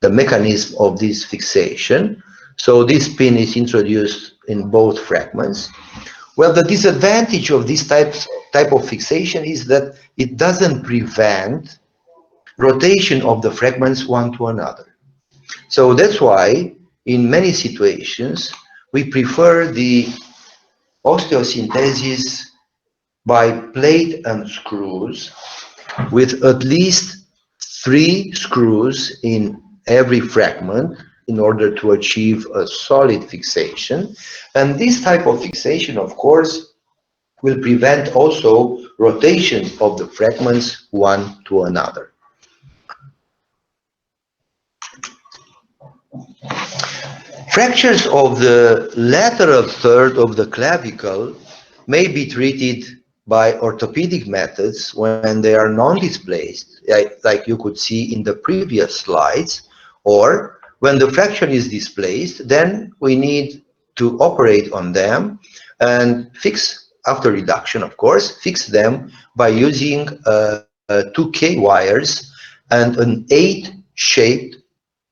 the mechanism of this fixation. So this pin is introduced in both fragments. Well, the disadvantage of this type of fixation is that it doesn't prevent rotation of the fragments one to another. So that's why in many situations we prefer the osteosynthesis by plate and screws, with at least 3 screws in every fragment in order to achieve a solid fixation. And this type of fixation, of course, will prevent also rotation of the fragments one to another. Fractures of the lateral third of the clavicle may be treated by orthopedic methods when they are non-displaced, like you could see in the previous slides, or when the fracture is displaced, then we need to operate on them and fix, after reduction of course, fix them by using 2K wires and an 8-shaped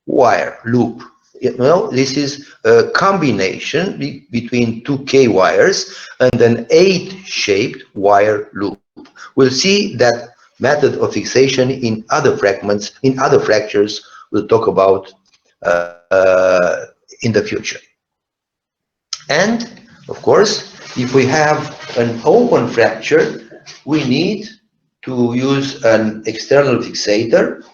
wire loop. You know, this is a combination between 2K wires and an 8-shaped wire loop. We'll see that method of fixation in other fragments, in other fractures we'll talk about in the future. And of course, if we have an open fracture, we need to use an external fixator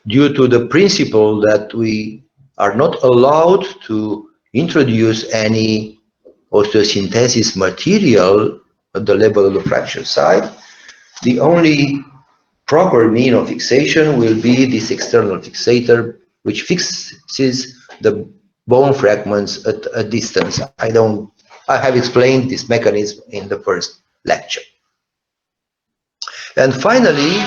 due to the principle that we are not allowed to introduce any osteosynthesis material at the level of the fracture site. The only proper mean of fixation will be this external fixator, which fixes the bone fragments at a distance. I have explained this mechanism in the first lecture. And finally,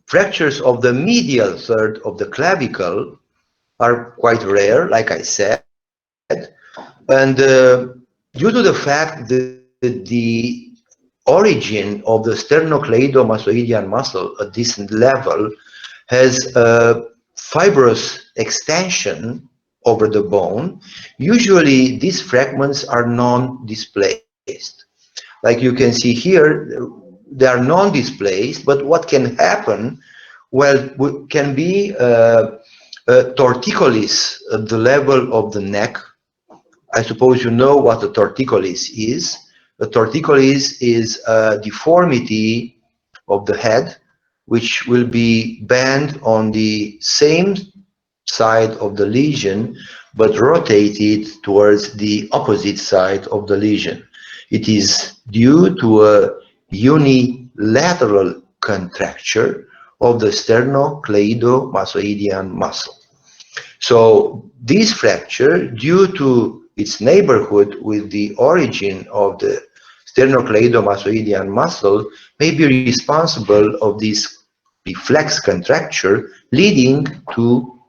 fractures of the medial third of the clavicle are quite rare, like I said, and due to the fact that the origin of the sternocleidomastoidean muscle at this level has a fibrous extension over the bone, usually these fragments are non-displaced. Like you can see here, they are non-displaced, but what can happen, well, can be a torticollis at the level of the neck. I suppose you know what a torticollis is. A torticollis is a deformity of the head, which will be bent on the same side of the lesion, but rotated towards the opposite side of the lesion. It is due to a unilateral contracture of the sternocleidomastoidean muscle. So this fracture, due to its neighborhood with the origin of the sternocleidomastoidean muscle, may be responsible of this reflex contracture leading to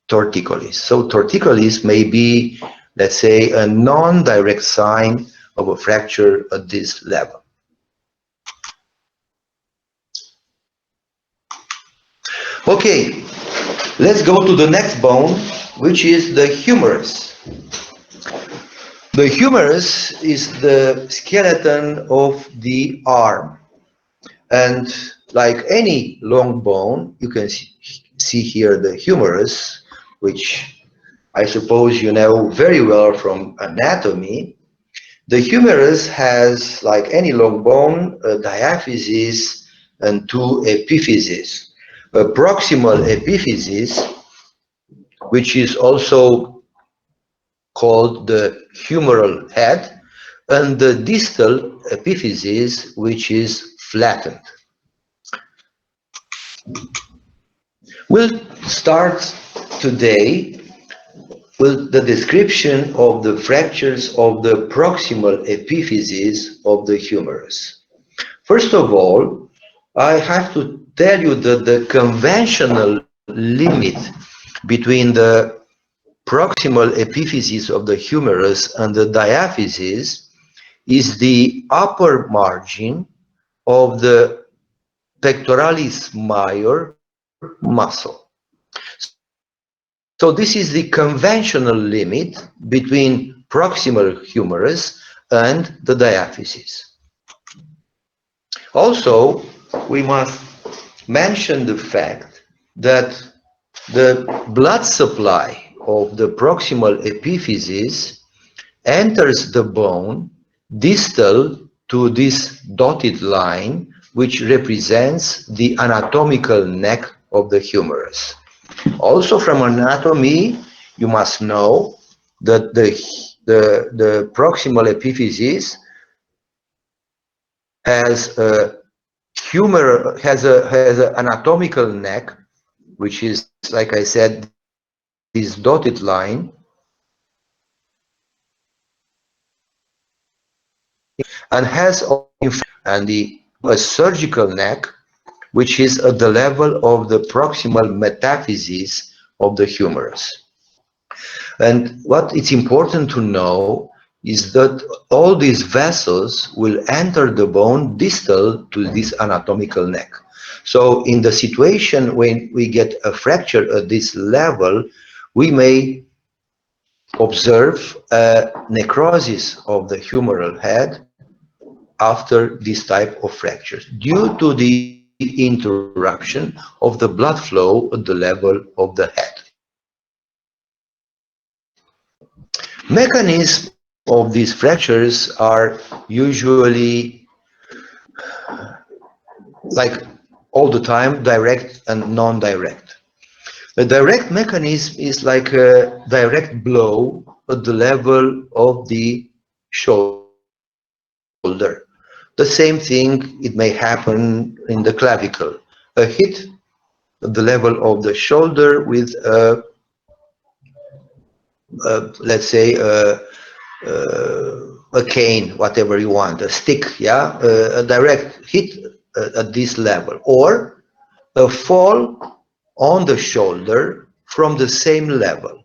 torticollis. So torticollis may be, let's say, a non-direct sign of a fracture at this level. Okay, let's go to the next bone, which is the humerus. The humerus is the skeleton of the arm, and like any long bone, you can see here the humerus, which I suppose you know very well from anatomy. The humerus has, like any long bone, a diaphysis and 2 epiphyses. A proximal epiphysis, which is also called the humeral head, and the distal epiphysis, which is flattened. We'll start today with the description of the fractures of the proximal epiphysis of the humerus. First of all, I have to tell you that the conventional limit between the proximal epiphysis of the humerus and the diaphysis is the upper margin of the pectoralis major muscle. So this is the conventional limit between proximal humerus and the diaphysis. Also, we must mention the fact that the blood supply of the proximal epiphysis enters the bone distal to this dotted line, which represents the anatomical neck of the humerus. Also from anatomy, you must know that the proximal epiphysis has a has an anatomical neck, which is, like I said, this dotted line, and has and a surgical neck, which is at the level of the proximal metaphysis of the humerus. And what it's important to know is that all these vessels will enter the bone distal to this anatomical neck. So in the situation when we get a fracture at this level, we may observe a necrosis of the humeral head after this type of fractures due to the interruption of the blood flow at the level of the head. Mechanisms of these fractures are usually, like all the time, direct and non-direct. The direct mechanism is like a direct blow at the level of the shoulder. The same thing, it may happen in the clavicle. A hit at the level of the shoulder with let's say a cane, whatever you want, a stick, yeah, a direct hit at this level, or a fall on the shoulder from the same level.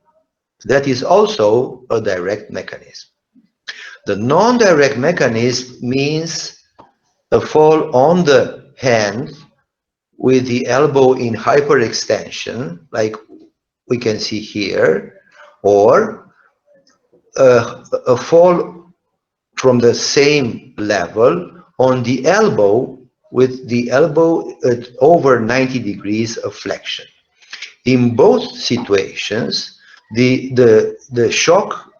That is also a direct mechanism. The non-direct mechanism means a fall on the hand with the elbow in hyperextension, like we can see here, or a fall from the same level on the elbow with the elbow at over 90 degrees of flexion. In both situations, the shock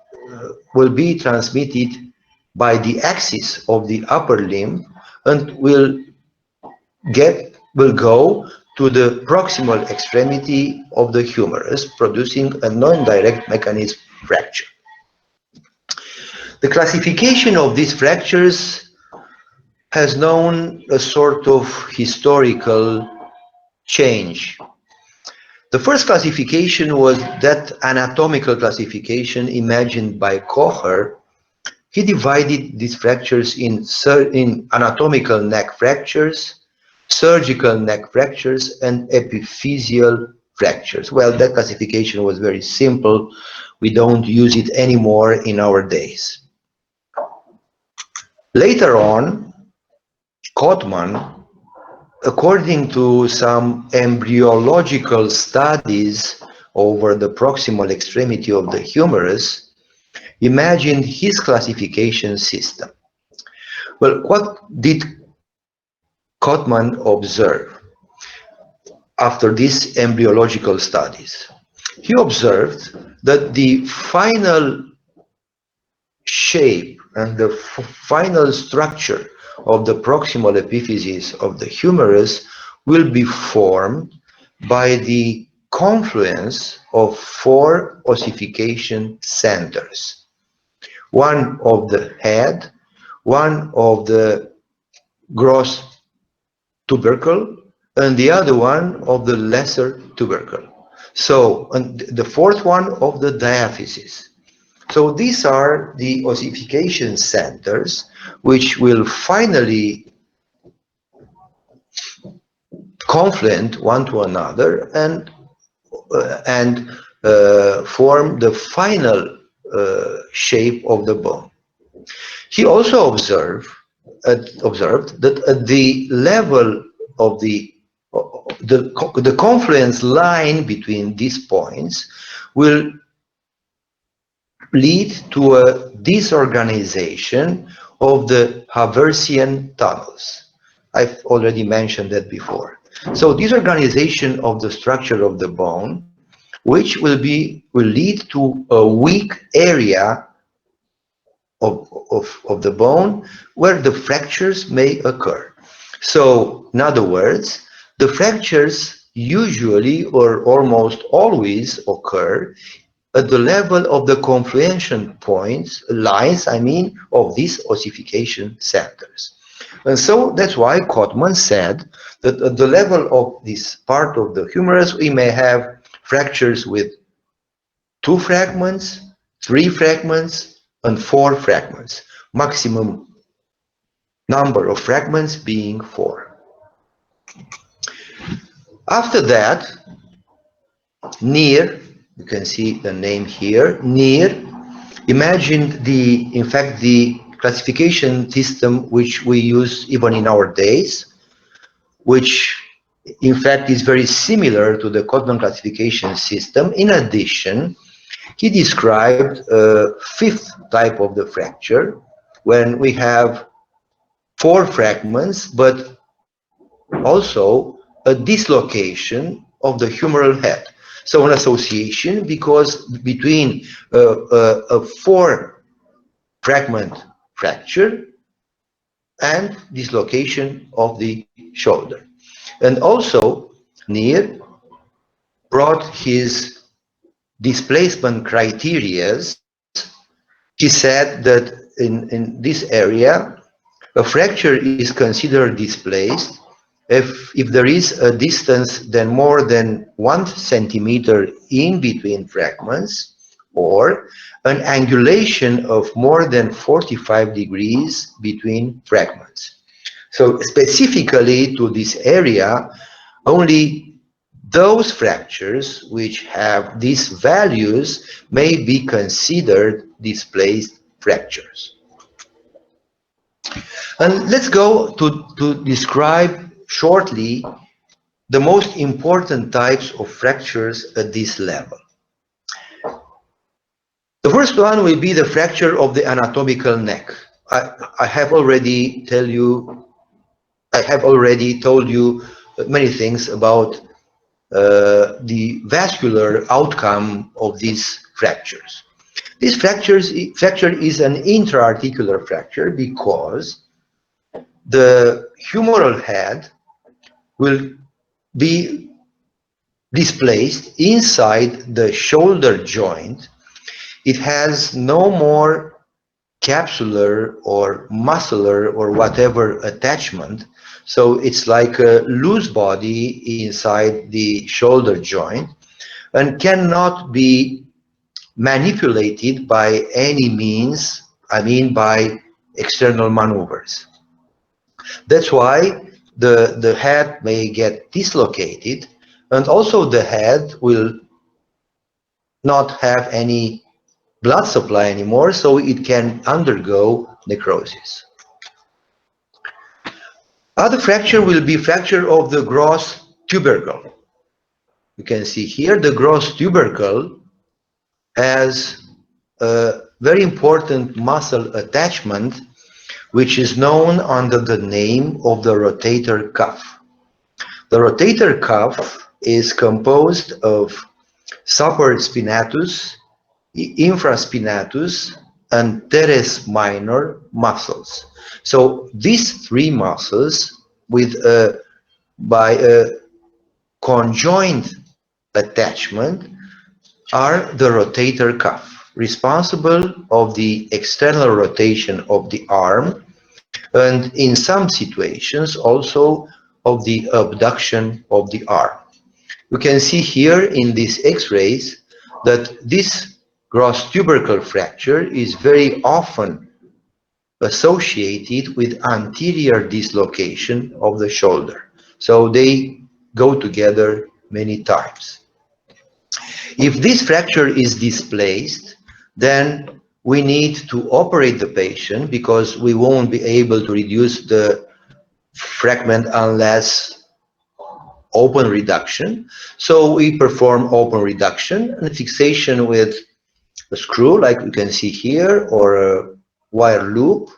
will be transmitted by the axis of the upper limb and will go to the proximal extremity of the humerus, producing a non-direct mechanism fracture. The classification of these fractures has known a sort of historical change. The first classification was that anatomical classification imagined by Kocher. He divided these fractures in anatomical neck fractures, surgical neck fractures, and epiphyseal fractures. Well, that classification was very simple. We don't use it anymore in our days. Later on, Kottmann, according to some embryological studies over the proximal extremity of the humerus, imagined his classification system. Well, what did Kottmann observe after these embryological studies? He observed that the final shape and the final structure of the proximal epiphysis of the humerus will be formed by the confluence of four ossification centers. One of the head, one of the gross tubercle, and the other one of the lesser tubercle. So, and the fourth one of the diaphysis. So these are the ossification centers which will finally confluent one to another and form the final shape of the bone. He also observed that at the level of the confluence line between these points will lead to a disorganization of the Haversian tunnels. I've already mentioned that before. So disorganization of the structure of the bone, which will lead to a weak area of the bone where the fractures may occur. So, in other words, the fractures usually or almost always occur at the level of the confluential points, lines, I mean, of these ossification centers. And so that's why Cotman said that at the level of this part of the humerus, we may have fractures with 2 fragments, 3 fragments, and 4 fragments, maximum number of fragments being 4. After that, Neer, you can see the name here, Neer imagined in fact, the classification system which we use even in our days, which in fact is very similar to the Cotman classification system. In addition, he described a 5th type of the fracture when we have 4 fragments, but also a dislocation of the humeral head. So an association because between a 4 fragment fracture and dislocation of the shoulder. And also, Neer brought his displacement criterias. He said that in this area, a fracture is considered displaced if there is a distance then more than 1 centimeter in between fragments, or an angulation of more than 45 degrees between fragments. So specifically to this area, only those fractures which have these values may be considered displaced fractures. And let's go to describe shortly the most important types of fractures at this level. The first one will be the fracture of the anatomical neck. I have already told you many things about the vascular outcome of these fractures. This fracture is an intra-articular fracture because the humeral head will be displaced inside the shoulder joint. It has no more capsular or muscular or whatever attachment, so it's like a loose body inside the shoulder joint and cannot be manipulated by any means, I mean by external maneuvers. That's why the head may get dislocated, and also the head will not have any blood supply anymore, so it can undergo necrosis. Other fracture will be fracture of the gross tubercle. You can see here the gross tubercle has a very important muscle attachment which is known under the name of the rotator cuff. The rotator cuff is composed of supraspinatus, infraspinatus, and teres minor muscles. So these 3 muscles by a conjoined attachment are the rotator cuff, responsible of the external rotation of the arm, and in some situations also of the abduction of the arm. You can see here in these x-rays that this gross tubercle fracture is very often associated with anterior dislocation of the shoulder. So they go together many times. If this fracture is displaced, then we need to operate the patient because we won't be able to reduce the fragment unless open reduction. So we perform open reduction and fixation with a screw, like you can see here, or a wire loop.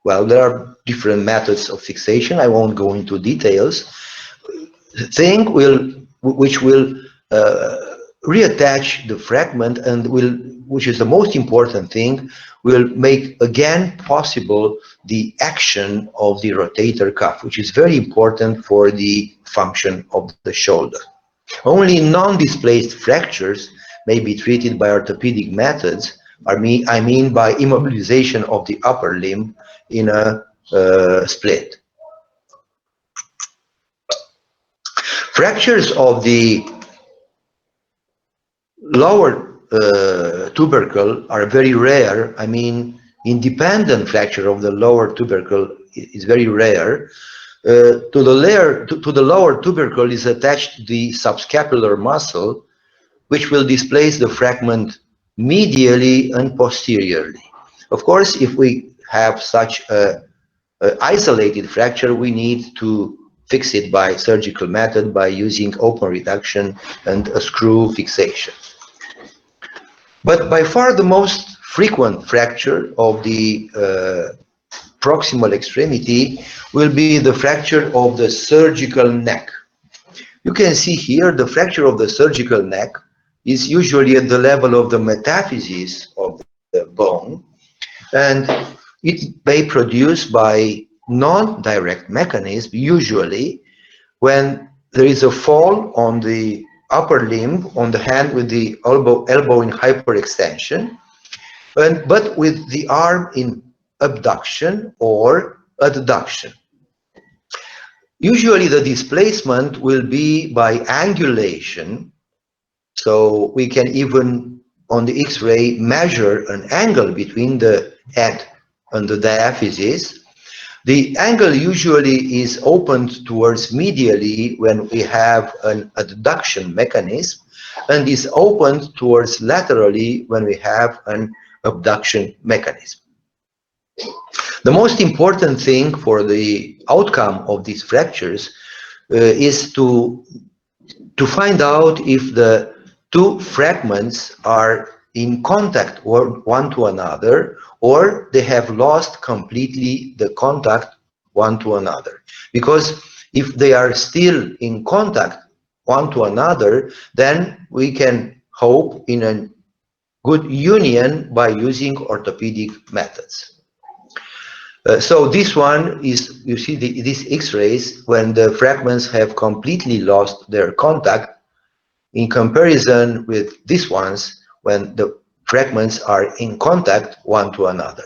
Well, there are different methods of fixation. I won't go into details. The thing which will reattach the fragment and will, which is the most important thing, will make again possible the action of the rotator cuff, which is very important for the function of the shoulder. Only non-displaced fractures may be treated by orthopedic methods, I mean by immobilization of the upper limb in a split. Fractures of the lower tubercle are very rare. I mean, independent fracture of the lower tubercle is very rare. To the lower tubercle is attached the subscapular muscle, which will displace the fragment medially and posteriorly. Of course, if we have such a isolated fracture, we need to fix it by surgical method by using open reduction and a screw fixation. But by far the most frequent fracture of the proximal extremity will be the fracture of the surgical neck. You can see here the fracture of the surgical neck is usually at the level of the metaphysis of the bone, and it may produce by non-direct mechanism, usually when there is a fall on the upper limb, on the hand with the elbow in hyperextension, but with the arm in abduction or adduction. Usually the displacement will be by angulation, so we can even on the X-ray measure an angle between the head and the diaphysis. The angle usually is opened towards medially when we have an adduction mechanism, and is opened towards laterally when we have an abduction mechanism. The most important thing for the outcome of these fractures is to find out if the two fragments are in contact one to another, or they have lost completely the contact one to another. Because if they are still in contact one to another, then we can hope in a good union by using orthopedic methods. So this one is, you see these X-rays when the fragments have completely lost their contact in comparison with these ones when the fragments are in contact one to another.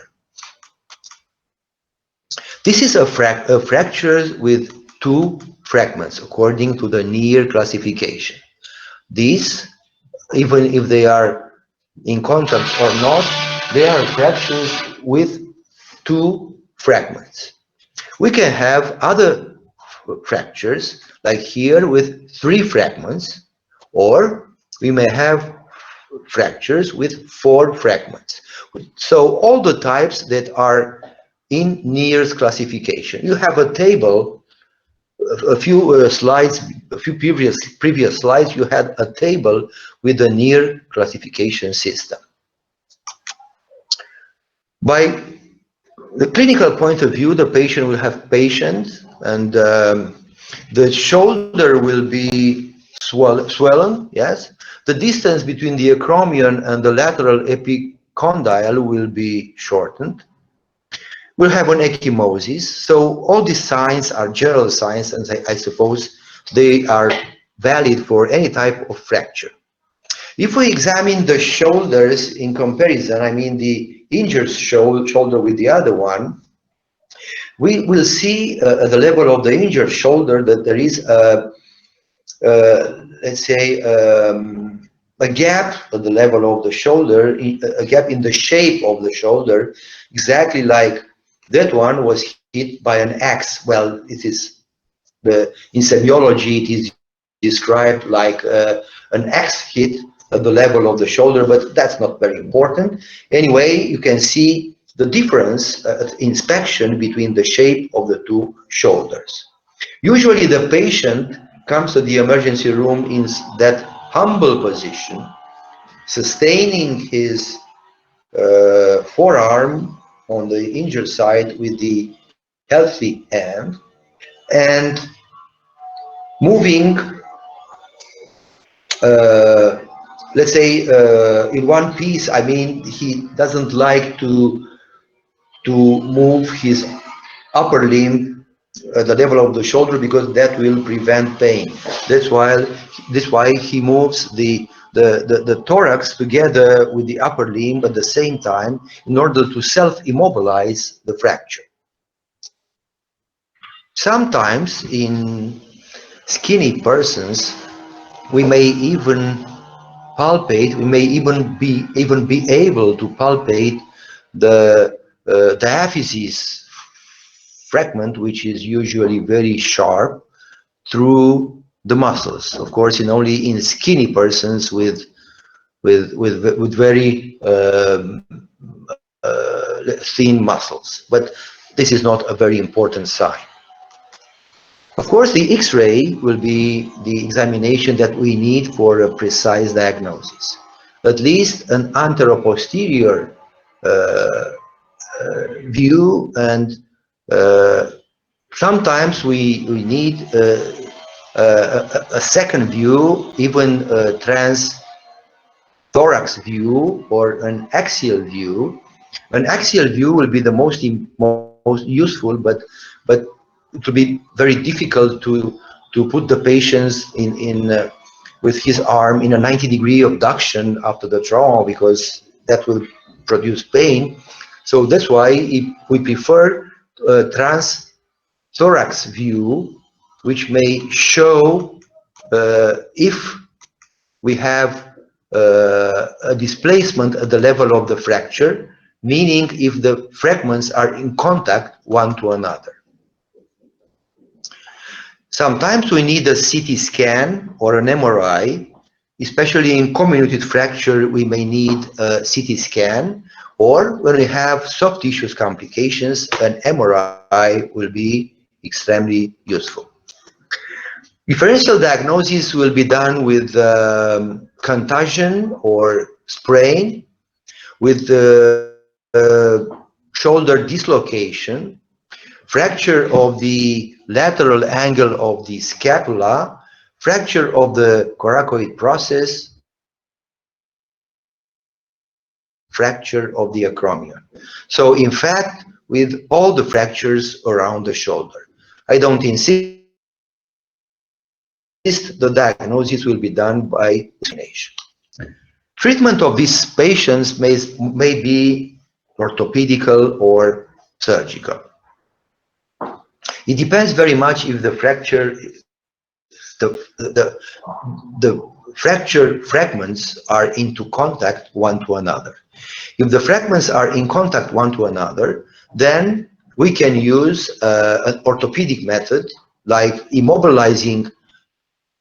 This is a fracture with two fragments according to the Neer classification. These, even if they are in contact or not, they are fractures with two fragments. We can have other fractures, like here with three fragments, or we may have fractures with four fragments. So all the types that are in Neer's classification. You have a table, a few slides, a few previous slides, you had a table with the Neer classification system. By the clinical point of view, the patient will have patience, and the shoulder will be swollen, yes. The distance between the acromion and the lateral epicondyle will be shortened. We'll have an ecchymosis. So all these signs are general signs, and I suppose they are valid for any type of fracture. If we examine the shoulders in comparison, I mean the injured shoulder with the other one, we will see at the level of the injured shoulder that there is let's say a gap at the level of the shoulder, a gap in the shape of the shoulder, exactly like that one was hit by an axe. Well, it is in semiology it is described like an axe hit at the level of the shoulder, but that's not very important. Anyway, you can see the difference at inspection between the shape of the two shoulders. Usually the patient comes to the emergency room in that humble position, sustaining his forearm on the injured side with the healthy hand, and moving let's say, in one piece. I mean, he doesn't like to move his upper limb at the level of the shoulder because that will prevent pain. That's why he moves the thorax together with the upper limb at the same time in order to self-immobilize the fracture. Sometimes in skinny persons, we may even palpate, we may even be able to palpate the diaphysis fragment, which is usually very sharp, through the muscles. Of course, only in skinny persons with very thin muscles. But this is not a very important sign. Of course, the X-ray will be the examination that we need for a precise diagnosis. At least an anteroposterior uh, view, and uh, sometimes we need a second view, even a transthorax view or an axial view. An axial view will be the most useful, but it will be very difficult to put the patients in with his arm in a 90-degree abduction after the trauma, because that will produce pain. So that's why we prefer transthorax view, which may show if we have a displacement at the level of the fracture, meaning if the fragments are in contact one to another. Sometimes we need a CT scan or an MRI, especially in comminuted fracture. We may need a CT scan, or when we have soft tissues complications, an MRI will be extremely useful. Differential diagnosis will be done with contusion or sprain, with shoulder dislocation, fracture of the lateral angle of the scapula, fracture of the coracoid process, fracture of the acromion. So in fact, with all the fractures around the shoulder. I don't insist, the diagnosis will be done by examination. Treatment of these patients may be orthopedical or surgical. It depends very much if the fracture, the fracture fragments are into contact one to another. If the fragments are in contact one to another, then we can use an orthopedic method, like immobilizing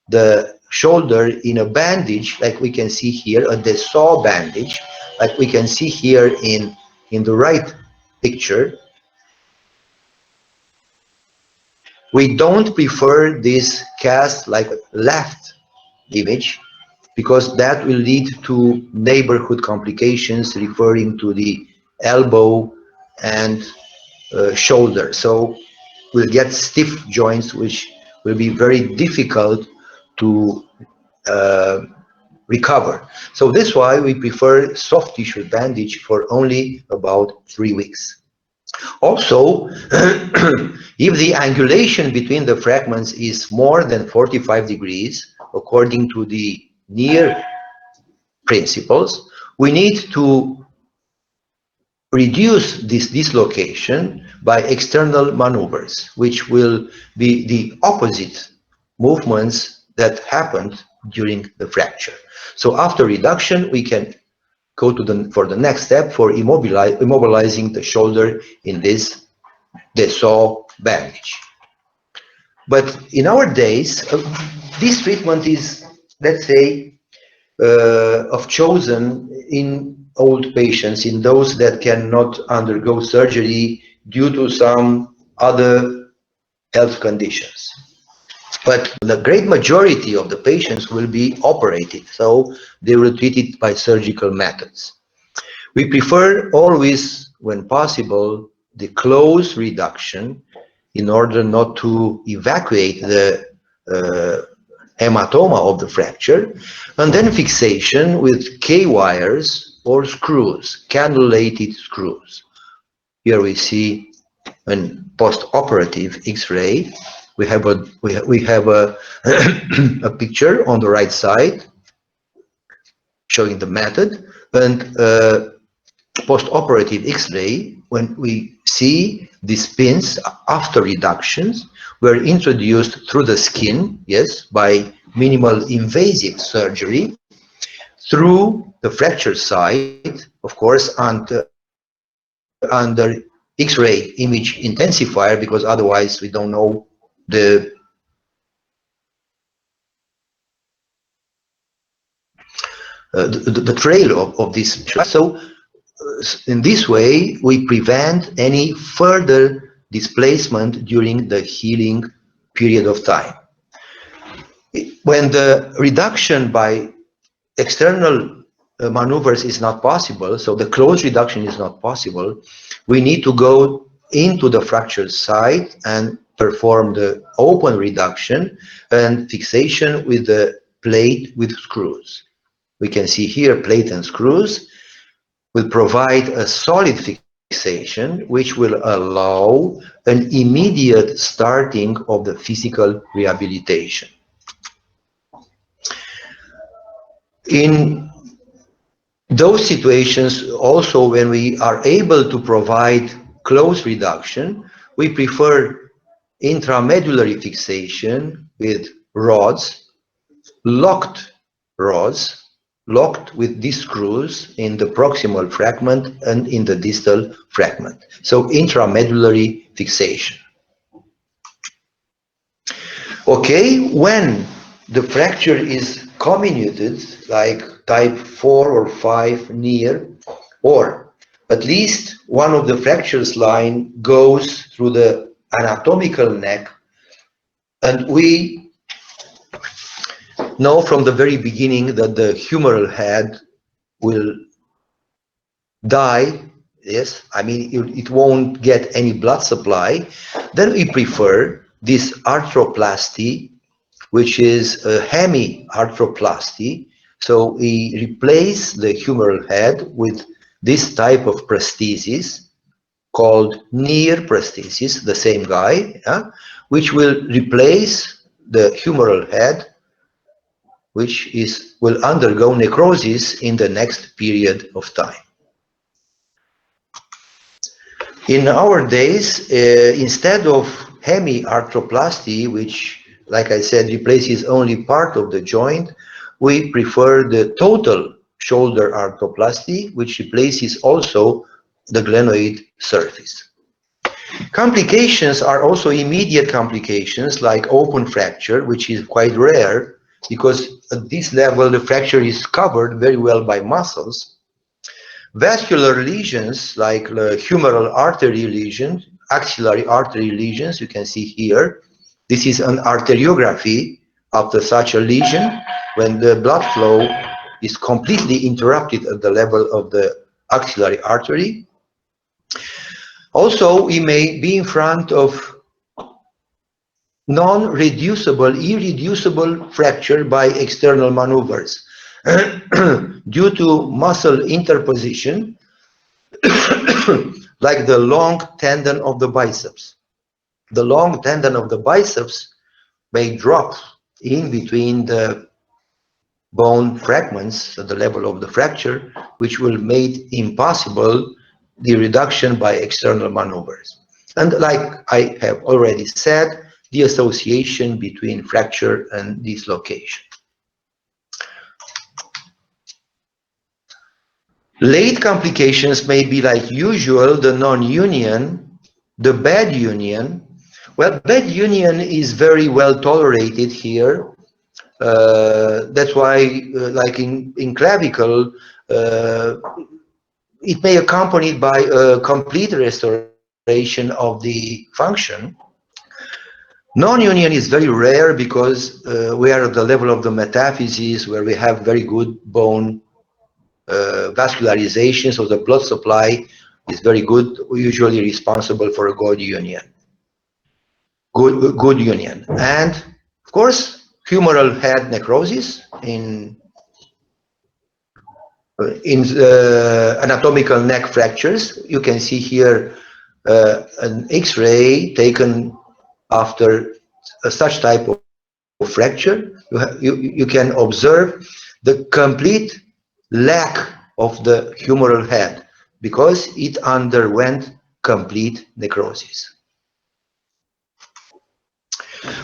the shoulder in a bandage, like we can see here, a Dessau bandage, like we can see here in the right picture. We don't prefer this cast like left image, because that will lead to neighborhood complications referring to the elbow and shoulder. So we'll get stiff joints, which will be very difficult to uh, recover. So that's why we prefer soft tissue bandage for only about 3 weeks. Also, if the angulation between the fragments is more than 45 degrees, according to the near principles, we need to reduce this dislocation by external maneuvers, which will be the opposite movements that happened during the fracture. So after reduction, we can go for the next step for immobilizing the shoulder in this Dessau bandage. But in our days, this treatment is, let's say, of chosen in old patients, in those that cannot undergo surgery due to some other health conditions. But the great majority of the patients will be operated, so they will treat it by surgical methods. We prefer always, when possible, the close reduction in order not to evacuate the hematoma of the fracture, and then fixation with K-wires or screws, cannulated screws. Here we see an post-operative X-ray. We have a a picture on the right side showing the method, and post-operative X-ray, when we see these pins after reductions were introduced through the skin, yes, by minimal invasive surgery, through the fracture site, of course, under X-ray image intensifier, because otherwise we don't know the trail of this. So in this way, we prevent any further displacement during the healing period of time. When the reduction by external maneuvers is not possible, so the closed reduction is not possible, we need to go into the fractured site and perform the open reduction and fixation with the plate with screws. We can see here plate and screws will provide a solid fixation which will allow an immediate starting of the physical rehabilitation. In those situations, also when we are able to provide close reduction, we prefer intramedullary fixation with rods, locked rods, locked with these screws in the proximal fragment and in the distal fragment. So intramedullary fixation. Okay, when the fracture is comminuted, like type 4 or 5 near, or at least one of the fractures line goes through the anatomical neck, and we know from the very beginning that the humeral head will die, yes, I mean it won't get any blood supply, then we prefer this arthroplasty, which is a hemi-arthroplasty. So we replace the humeral head with this type of prosthesis called near prosthesis, the same guy, which will replace the humeral head, which will undergo necrosis in the next period of time. In our days, instead of hemi-arthroplasty, which, like I said, replaces only part of the joint, we prefer the total shoulder arthroplasty, which replaces also the glenoid surface. Complications are also immediate complications like open fracture, which is quite rare because at this level the fracture is covered very well by muscles. Vascular lesions like the humeral artery lesions, axillary artery lesions, you can see here. This is an arteriography after such a lesion when the blood flow is completely interrupted at the level of the axillary artery. Also, we may be in front of non-reducible, irreducible fracture by external maneuvers due to muscle interposition, like the long tendon of the biceps. The long tendon of the biceps may drop in between the bone fragments at the level of the fracture, which will make impossible the reduction by external maneuvers. And like I have already said, the association between fracture and dislocation. Late complications may be like usual, the non-union, the bad union. Well, bad union is very well tolerated here. That's why, like in clavicle, it may accompanied by a complete restoration of the function. Non-union is very rare because we are at the level of the metaphyses where we have very good bone vascularization, so the blood supply is very good, usually responsible for a good union. Good union. And of course, humeral head necrosis in anatomical neck fractures. You can see here an X-ray taken after such type of fracture. You can observe the complete lack of the humeral head because it underwent complete necrosis.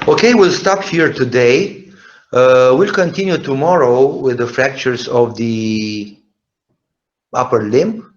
Okay, we'll stop here today. We'll continue tomorrow with the fractures of the upper limb.